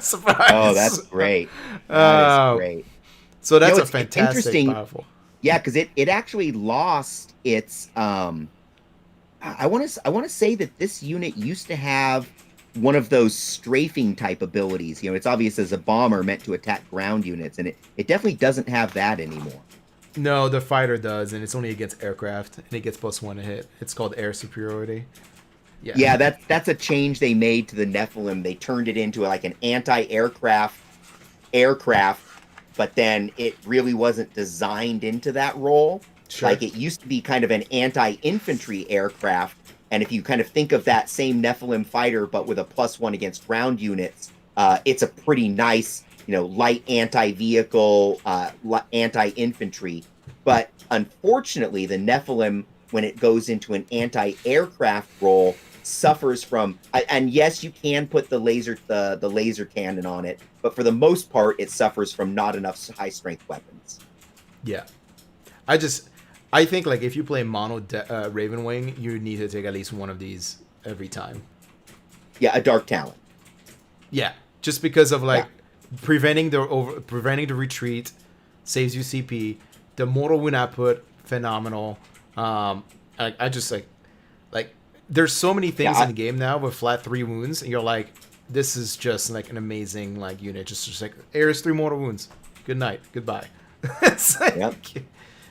Surprise! Oh, that's great. That is great. So that's it's a fantastic, interesting. powerful. Yeah, because it actually lost its. I want to say that this unit used to have one of those strafing type abilities. It's obvious as a bomber meant to attack ground units, and it definitely doesn't have that anymore. No, the fighter does, and it's only against aircraft, and it gets +1 to hit. It's called air superiority. Yeah, that's a change they made to the Nephilim. They turned it into like an anti-aircraft, but then it really wasn't designed into that role. Sure. Like it used to be kind of an anti-infantry aircraft. And if you kind of think of that same Nephilim fighter, but with a +1 against ground units, it's a pretty nice, light anti-vehicle, anti-infantry. But unfortunately, the Nephilim, when it goes into an anti-aircraft role, suffers from. And yes, you can put the laser cannon on it, but for the most part, it suffers from not enough high-strength weapons. Yeah, I think like if you play mono Raven Wing, you need to take at least one of these every time. Yeah, a Dark Talon. Yeah, just because of like preventing the retreat, saves you CP. The mortal wound output, phenomenal. I just like there's so many things in the game now with flat 3 wounds, and you're like, this is just like an amazing like unit. Just like airs 3 mortal wounds. Good night, goodbye. It's like,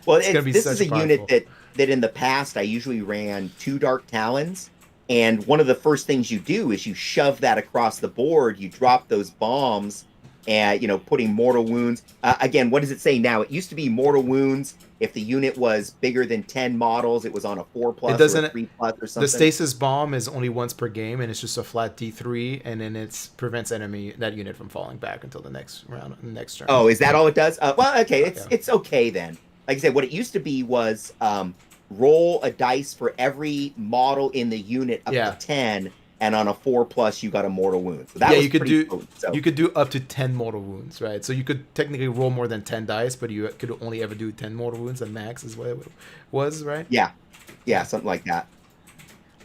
well, this is a unit that in the past I usually ran 2 Dark Talons, and one of the first things you do is you shove that across the board. You drop those bombs, and putting mortal wounds. Again, what does it say now? It used to be mortal wounds. If the unit was bigger than 10 models, it was on a 4+ or a 3+ or something. The stasis bomb is only once per game, and it's just a flat D3, and then it prevents that unit from falling back until the next round, next turn. Oh, is that all it does? Well, okay, it's okay then. Like I said, what it used to be was roll a dice for every model in the unit up Yeah. to 10, and on a 4+, you got a mortal wound. So that Yeah, was pretty potent. So you could do up to 10 mortal wounds, right? So you could technically roll more than 10 dice, but you could only ever do 10 mortal wounds, and max is what it was, right? yeah, Yeah. something like that.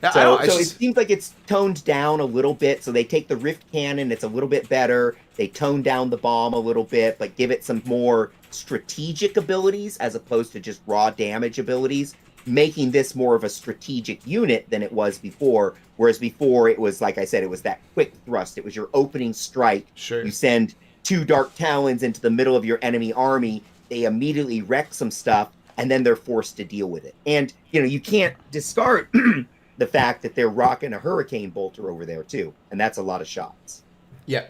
Yeah, I don't. So I so it just seems like it's toned down a little bit. So they take the Rift Cannon, it's a little bit better. They tone down the bomb a little bit, but give it some more strategic abilities as opposed to just raw damage abilities, making this more of a strategic unit than it was before. Whereas before it was, like I said, it was that quick thrust. It was your opening strike. sure. You send two Dark Talons into the middle of your enemy army. They immediately wreck some stuff, and then they're forced to deal with it. And you can't discard the fact that they're rocking a hurricane bolter over there too, and that's a lot of shots. Yeah,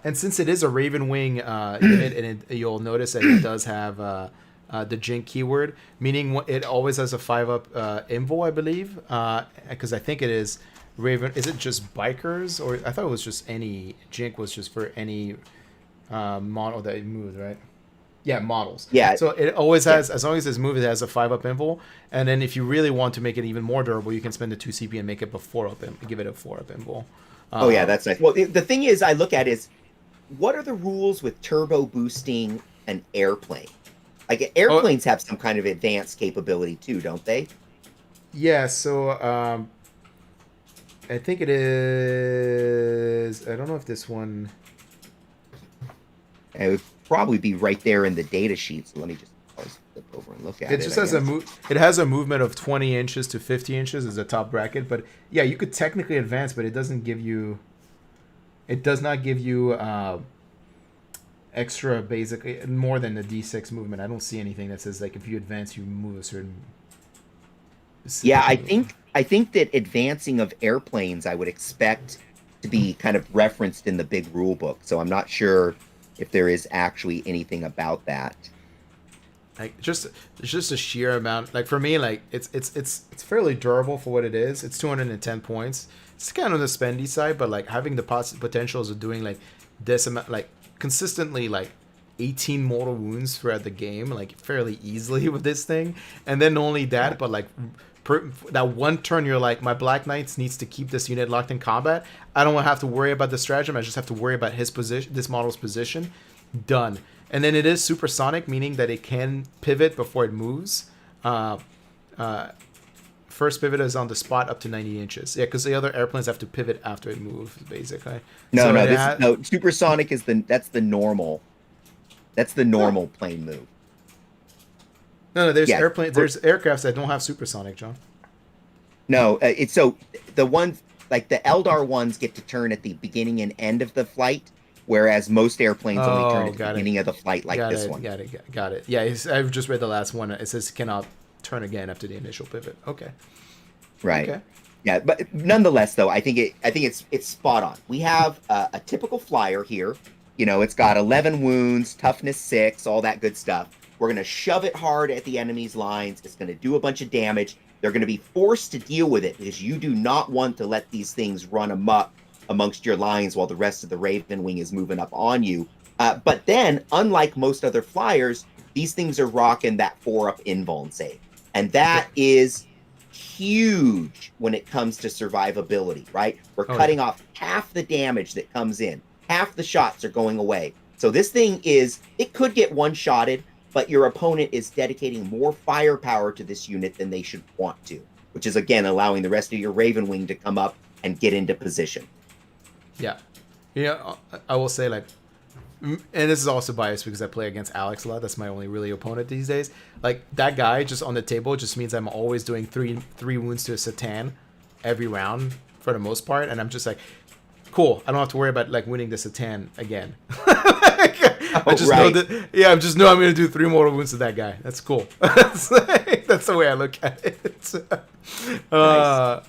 and since it is a Raven Wing unit, and you'll notice that it does have the Jink keyword, meaning it always has a 5-up invo, I believe, because I think it is Raven. Is it just bikers, or I thought it was just any Jink was just for any model that it moves, right? Yeah, models. Yeah, So it always yeah. has, as long as it's moved, it has a 5-up invul. And then if you really want to make it even more durable, you can spend the 2 CP and make it a 4-up, give it a 4-up invul. Oh yeah, that's nice. Well, the thing is, I look at is what are the rules with turbo boosting an airplane? Like airplanes have some kind of advanced capability too, don't they? Yeah, so I think it is. I don't know if this one. It would probably be right there in the data sheet. So let me just flip over and look at it. It just has It has a movement of 20 inches to 50 inches as a top bracket, but yeah, you could technically advance, but it doesn't give you. It does not give you extra, basically more than the D6 movement. I don't see anything that says like if you advance, you move a certain. Yeah, I think that advancing of airplanes, I would expect to be kind of referenced in the big rule book. So I'm not sure if there is actually anything about that. Like it's just a sheer amount. Like for me, like it's fairly durable for what it is. It's 210 points. It's kind of on the spendy side, but like having the potentials of doing like this amount, like consistently like 18 mortal wounds throughout the game, like fairly easily with this thing. And then not only that, but like that one turn you're like, my Black Knights needs to keep this unit locked in combat. I don't have to worry about the stratagem. I just have to worry about his position, this model's position. Done. And then it is supersonic, meaning that it can pivot before it moves. First pivot is on the spot up to 90 inches. Yeah, because the other airplanes have to pivot after it moves, basically. No, so no, no. Supersonic is that's the normal. That's the normal plane move. No, there's airplanes. There's aircrafts that don't have supersonic, John. No, it's so the ones like the Eldar ones get to turn at the beginning and end of the flight, whereas most airplanes only turn at the beginning of the flight, like this one. Got it. Yeah, I've just read the last one. It says cannot turn again after the initial pivot. Okay. Right. Okay. Yeah, but nonetheless, though, I think it's spot on. We have a typical flyer here. It's got 11 wounds, toughness 6, all that good stuff. We're going to shove it hard at the enemy's lines. It's going to do a bunch of damage. They're going to be forced to deal with it because you do not want to let these things run amok amongst your lines while the rest of the Raven Wing is moving up on you. But then, unlike most other flyers, these things are rocking that 4-up invuln save. And that is huge when it comes to survivability, right? We're cutting off half the damage that comes in. Half the shots are going away. So this thing it could get one-shotted, but your opponent is dedicating more firepower to this unit than they should want to, which is, again, allowing the rest of your Raven Wing to come up and get into position. Yeah. I will say, like, and this is also biased because I play against Alex a lot. That's my only really opponent these days. Like, that guy just on the table just means I'm always doing three wounds to a Satan every round for the most part, and I'm just like, cool, I don't have to worry about like winning the Satan again. I just know that. Yeah, I just know I'm gonna do 3 mortal wounds to that guy. That's cool. That's the way I look at it.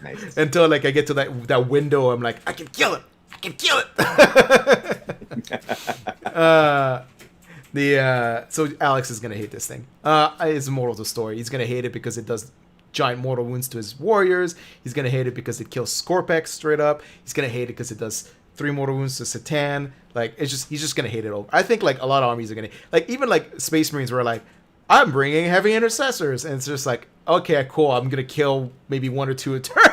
Nice. Until like I get to that window, I'm like, I can kill it. I can kill it. So Alex is gonna hate this thing. It's the moral of the story. He's gonna hate it because it does giant mortal wounds to his warriors. He's gonna hate it because it kills Scorpex straight up. He's gonna hate it because it does 3 mortal wounds to Satan. Like, he's just gonna hate it over. I think like a lot of armies are gonna, like, even like Space Marines were like, I'm bringing heavy intercessors, and it's just like, okay, cool, I'm gonna kill maybe one or two a turn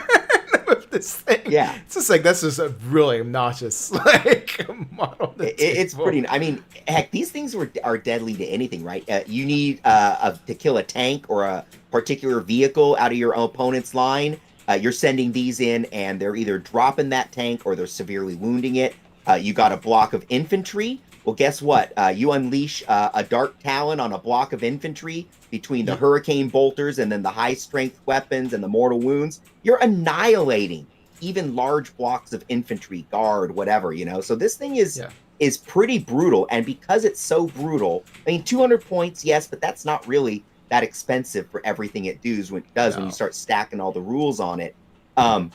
with this thing. Yeah. It's just like that's just a really obnoxious like model. It's pretty. I mean, heck, these things are deadly to anything, right? You need to kill a tank or a particular vehicle out of your opponent's line. You're sending these in, and they're either dropping that tank or they're severely wounding it. You got a block of infantry. Well, guess what? You unleash a Dark Talon on a block of infantry between the Hurricane Bolters and then the high strength weapons and the mortal wounds. You're annihilating even large blocks of infantry, guard, whatever, you know. So this thing is pretty brutal, and because it's so brutal, I mean, 200 points, yes, but that's not really that expensive for everything it does when you start stacking all the rules on it. I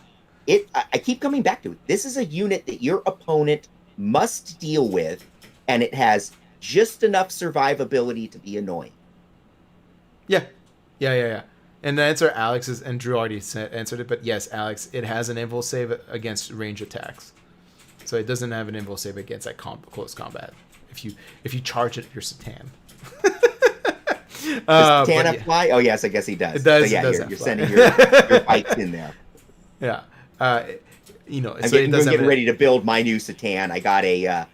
keep coming back to it. This is a unit that your opponent must deal with, and it has just enough survivability to be annoying. Yeah. And the answer, Alex, is, and Drew already answered it, but yes, Alex, it has an invul save against range attacks. So it doesn't have an invul save against like close combat. If you charge it, you're Satan. Does Satan fly? Oh yes, I guess he does. It does. So, yeah, it does you're sending your bikes in there. Yeah. I'm getting ready to build my new Satan. I got a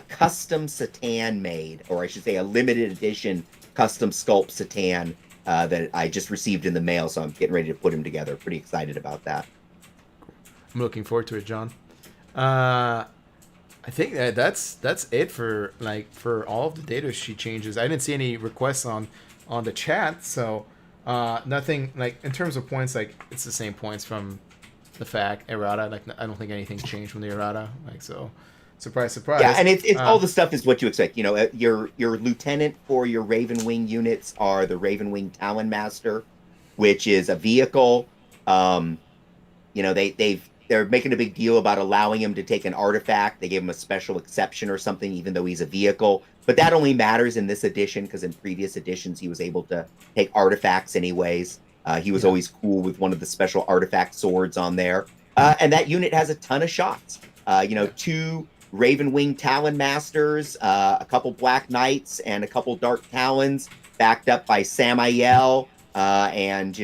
custom Satan made, or I should say a limited edition custom sculpt Satan that I just received in the mail, so I'm getting ready to put him together. Pretty excited about that. I'm looking forward to it, John. I think that's it for all of the data sheet changes. I didn't see any requests on the chat, so nothing like in terms of points. Like it's the same points from the FAQ errata. Like I don't think anything changed from the errata. Like so. Surprise, surprise. Yeah, and it's all the stuff is what you expect. You know, your lieutenant for your Raven Wing units are the Raven Wing Talon Master, which is a vehicle. You know, they're making a big deal about allowing him to take an artifact. They gave him a special exception or something, even though he's a vehicle. But that only matters in this edition because in previous editions he was able to take artifacts anyways. He was always cool with one of the special artifact swords on there. And that unit has a ton of shots. 2 Raven Wing Talon Masters, a couple Black Knights, and a couple Dark Talons, backed up by Samael, and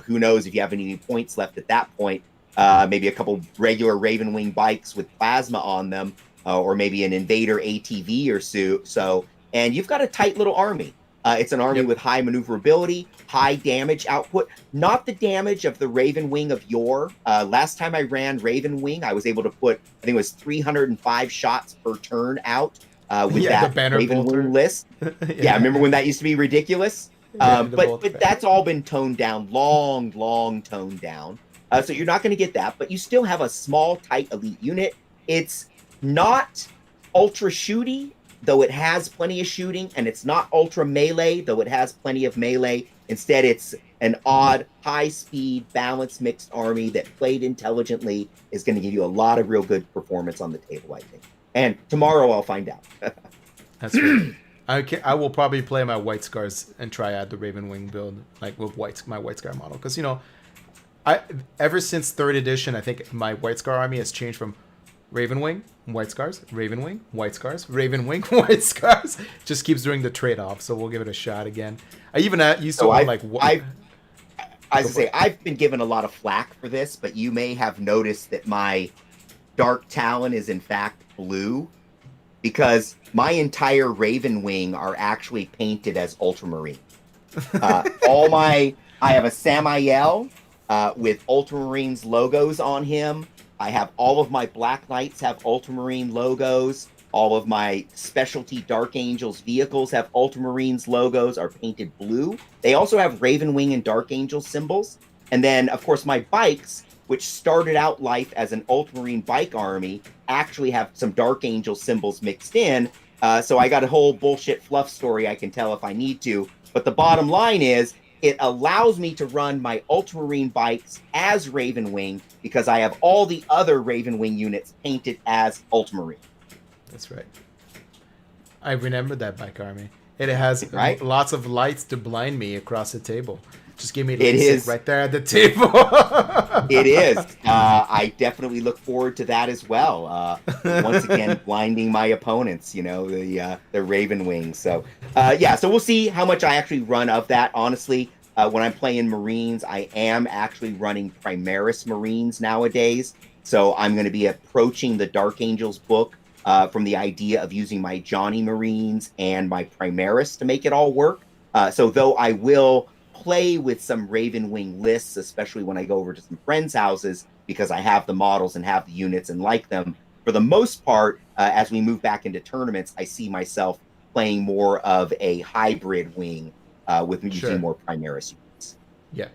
who knows if you have any points left at that point. Maybe a couple regular Raven Wing bikes with plasma on them, or maybe an Invader ATV or so. And you've got a tight little army. It's an army with high maneuverability, high damage output, not the damage of the Raven Wing of yore. Last time I ran Raven Wing, I was able to put, I think it was 305 shots per turn out with that Raven Wing list. Yeah, remember when that used to be ridiculous? But that's all been toned down, long toned down. So you're not going to get that, but you still have a small, tight elite unit. It's not ultra shooty, though it has plenty of shooting, and it's not ultra melee, though it has plenty of melee. Instead, it's an odd, high-speed, balanced, mixed army that, played intelligently, is going to give you a lot of real good performance on the table, I think. And tomorrow I'll find out. That's right. I will probably play my White Scars and try out the Raven Wing build, like with my White Scar model, because ever since 3rd edition, I think my White Scar army has changed from Raven Wing, White Scars, Raven Wing, White Scars, Raven Wing, White Scars. Just keeps doing the trade-off, so we'll give it a shot again. I even used to I've been given a lot of flack for this, but you may have noticed that my Dark Talon is in fact blue, because my entire Raven Wing are actually painted as ultramarine. I have a Samael with Ultramarines logos on him. I have all of my Black Knights have Ultramarine logos. All of my specialty Dark Angels vehicles have Ultramarines logos, are painted blue. They also have Raven Wing and Dark Angel symbols. And then, of course, my bikes, which started out life as an Ultramarine bike army, actually have some Dark Angel symbols mixed in. So I got a whole bullshit fluff story I can tell if I need to. But the bottom line is, it allows me to run my Ultramarine bikes as Raven Wing because I have all the other Raven Wing units painted as Ultramarine. That's right. I remember that bike army. It has lots of lights to blind me across the table. just gave me It sick is. right there at the table. It is. I definitely look forward to that as well. Once again, blinding my opponents, the Raven Wing. So, yeah, so we'll see how much I actually run of that. Honestly, when I'm playing Marines, I am actually running Primaris Marines nowadays. So I'm going to be approaching the Dark Angels book from the idea of using my Johnny Marines and my Primaris to make it all work. So though I will play with some Raven Wing lists, especially when I go over to some friends' houses, because I have the models and have the units and like them. For the most part, as we move back into tournaments, I see myself playing more of a hybrid wing with using Sure. more Primaris units. Yeah.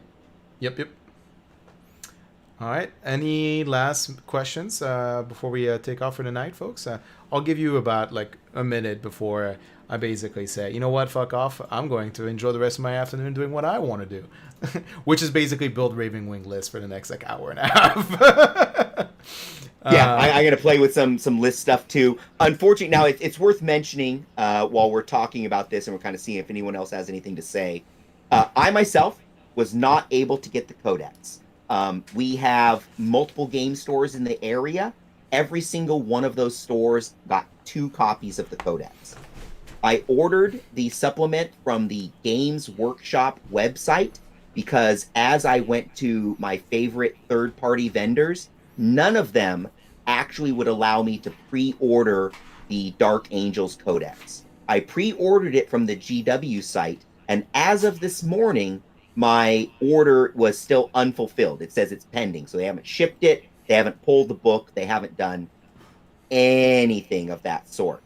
Yep. All right. Any last questions before we take off for the night, folks? I'll give you about like a minute before I basically say, you know what, fuck off. I'm going to enjoy the rest of my afternoon doing what I want to do, which is basically build Raven Wing list for the next like hour and a half. Yeah, I'm going to play with some list stuff too. Unfortunately, now it's worth mentioning while we're talking about this and we're kind of seeing if anyone else has anything to say. I myself was not able to get the Codex. We have multiple game stores in the area. Every single one of those stores got 2 copies of the Codex. I ordered the supplement from the Games Workshop website because as I went to my favorite third-party vendors, none of them actually would allow me to pre-order the Dark Angels Codex. I pre-ordered it from the GW site, and as of this morning, my order was still unfulfilled. It says it's pending, so they haven't shipped it, they haven't pulled the book, they haven't done anything of that sort.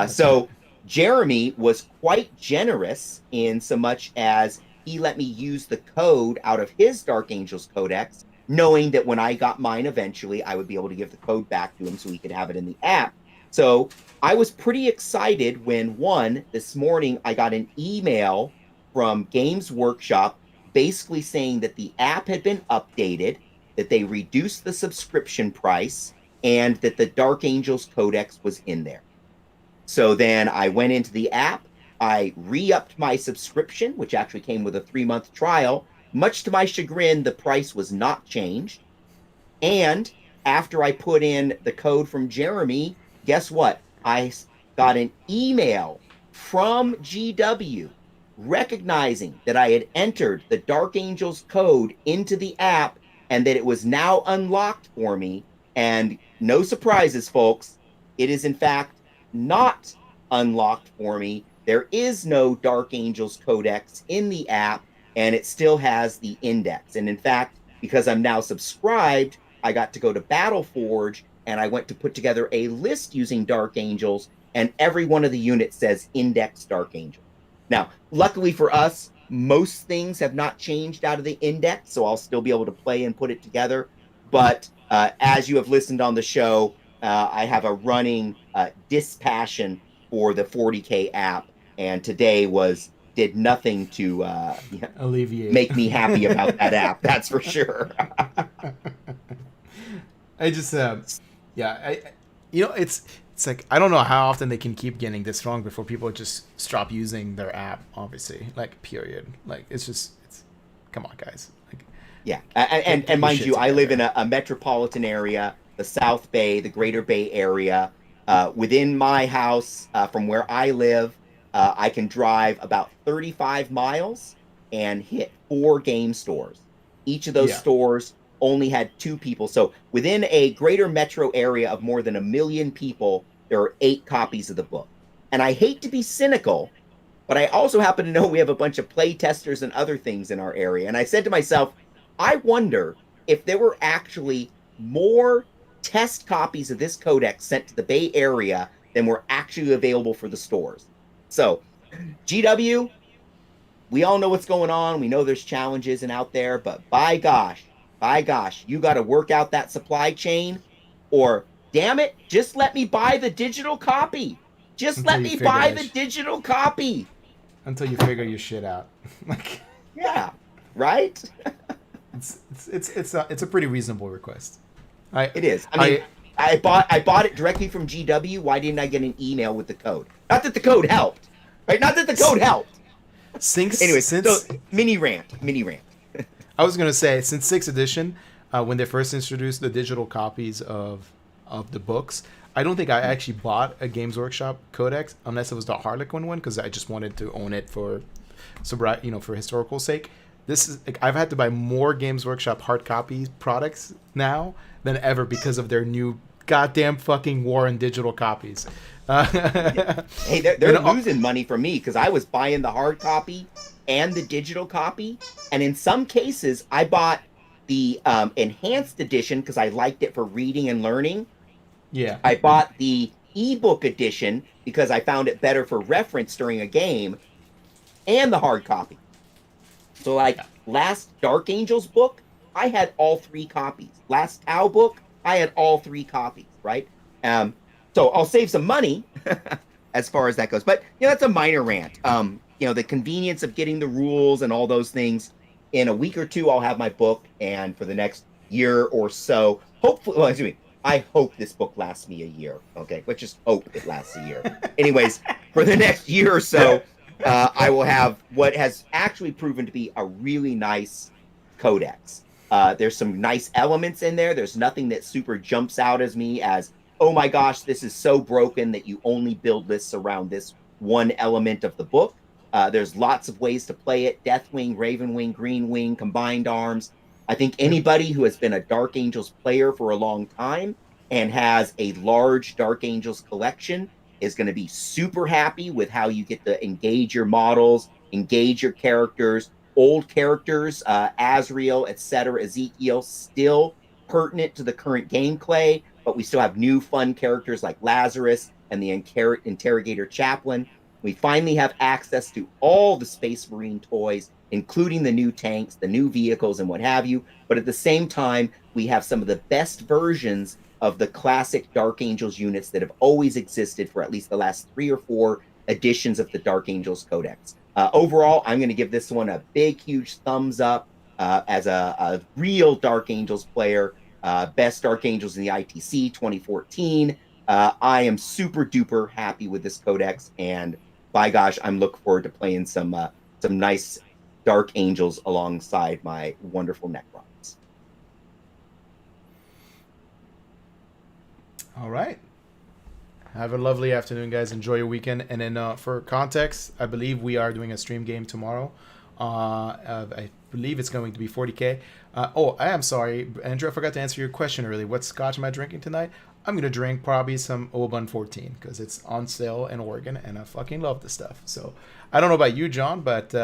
So Jeremy was quite generous in so much as he let me use the code out of his Dark Angels Codex, knowing that when I got mine eventually, I would be able to give the code back to him so he could have it in the app. So I was pretty excited when, this morning I got an email from Games Workshop basically saying that the app had been updated, that they reduced the subscription price, and that the Dark Angels Codex was in there. So then I went into the app, I re-upped my subscription, which actually came with a 3-month trial. Much to my chagrin, the price was not changed. And after I put in the code from Jeremy, guess what? I got an email from GW recognizing that I had entered the Dark Angels code into the app and that it was now unlocked for me. And no surprises, folks, it is in fact not unlocked for me. There is no Dark Angels Codex in the app, and it still has the index. And in fact, because I'm now subscribed, I got to go to Battleforge and I went to put together a list using Dark Angels, and every one of the units says Index Dark Angel. Now, luckily for us, most things have not changed out of the index, so I'll still be able to play and put it together. But as you have listened on the show, I have a running dispassion for the 40K app, and today did nothing to alleviate, make me happy about that app. That's for sure. I just it's like I don't know how often they can keep getting this wrong before people just stop using their app. Obviously, like period. Like it's come on, guys. Like, yeah, and mind you, I live in a metropolitan area, the South Bay, the Greater Bay Area. Within my house, from where I live, I can drive about 35 miles and hit 4 game stores. Each of those stores only had 2 people. So within a greater metro area of more than 1 million people, there are 8 copies of the book. And I hate to be cynical, but I also happen to know we have a bunch of play testers and other things in our area. And I said to myself, I wonder if there were actually more test copies of this codex sent to the Bay Area than were actually available for the stores. So, GW, we all know what's going on. We know there's challenges and out there, but by gosh, you got to work out that supply chain, or damn it, just let me buy the digital copy. Just let me buy the digital copy. Until you figure your shit out. Like, yeah, right? It's a pretty reasonable request. It is. I mean, I bought it directly from GW. Why didn't I get an email with the code? Not that the code helped, right? Not that the code helped. since Anyways, so since mini rant. I was gonna say since sixth edition, when they first introduced the digital copies of the books, I don't think I actually bought a Games Workshop Codex unless it was the Harlequin one because I just wanted to own it for sobriety, for historical sake. This is like I've had to buy more Games Workshop hard copy products now than ever because of their new goddamn fucking war on digital copies. Yeah. Hey, they're losing money from me because I was buying the hard copy and the digital copy, and in some cases, I bought the enhanced edition because I liked it for reading and learning. Yeah. I bought the ebook edition because I found it better for reference during a game, and the hard copy. So, like last Dark Angels book, I had all three copies. Last Tau book, I had all three copies. Right. Um, so I'll save some money as far as that goes. But that's a minor rant. The convenience of getting the rules and all those things. In a week or two, I'll have my book, and for the next year or so, hopefully, well, excuse me, I hope this book lasts me a year. Okay, let's just hope it lasts a year. Anyways, for the next year or so, I will have what has actually proven to be a really nice codex. There's some nice elements in there. There's nothing that super jumps out as me as, oh my gosh, this is so broken that you only build lists around this one element of the book. There's lots of ways to play it: Deathwing, Ravenwing, Greenwing, combined arms. I think anybody who has been a Dark Angels player for a long time and has a large Dark Angels collection is going to be super happy with how you get to engage your models, engage your characters. Old characters, Azrael, etc., Ezekiel, still pertinent to the current gameplay, but we still have new fun characters like Lazarus and the Interrogator Chaplain. We finally have access to all the Space Marine toys, including the new tanks, the new vehicles, and what have you. But at the same time, we have some of the best versions of the classic Dark Angels units that have always existed for at least the last 3 or 4 editions of the Dark Angels Codex. Overall, I'm going to give this one a big, huge thumbs up as a real Dark Angels player. Best Dark Angels in the ITC 2014. I am super duper happy with this codex, and by gosh, I'm looking forward to playing some nice Dark Angels alongside my wonderful Necrons. All right. Have a lovely afternoon, guys. Enjoy your weekend. And then for context, I believe we are doing a stream game tomorrow. I believe it's going to be 40K. I am sorry, Andrew. I forgot to answer your question earlier. What scotch am I drinking tonight? I'm going to drink probably some Oban 14 because it's on sale in Oregon, and I fucking love the stuff. So I don't know about you, John, but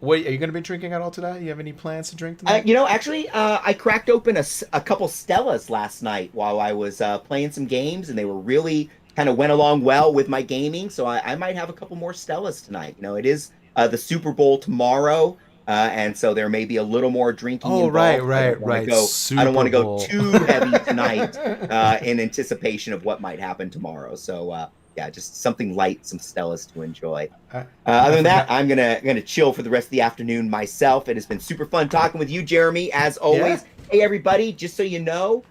wait, are you going to be drinking at all today? You have any plans to drink tonight? Actually, I cracked open a couple Stellas last night while I was playing some games, and they were really kind of went along well with my gaming. So I might have a couple more Stellas tonight. It is the Super Bowl tomorrow, and so there may be a little more drinking involved. Right. I don't want to go Bowl. too heavy tonight in anticipation of what might happen tomorrow. So yeah, just something light, some Stellas to enjoy. Other than that, I'm gonna chill for the rest of the afternoon myself. It has been super fun talking with you, Jeremy, as always. Yeah. Hey, everybody, just so you know,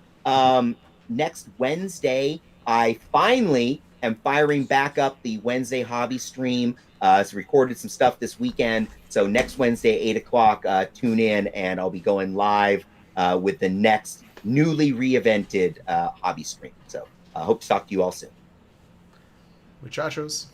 next Wednesday, I finally am firing back up the Wednesday hobby stream. So recorded some stuff this weekend. So next Wednesday, 8 o'clock, tune in, and I'll be going live with the next newly reinvented hobby stream. So hope to talk to you all soon. Muchachos.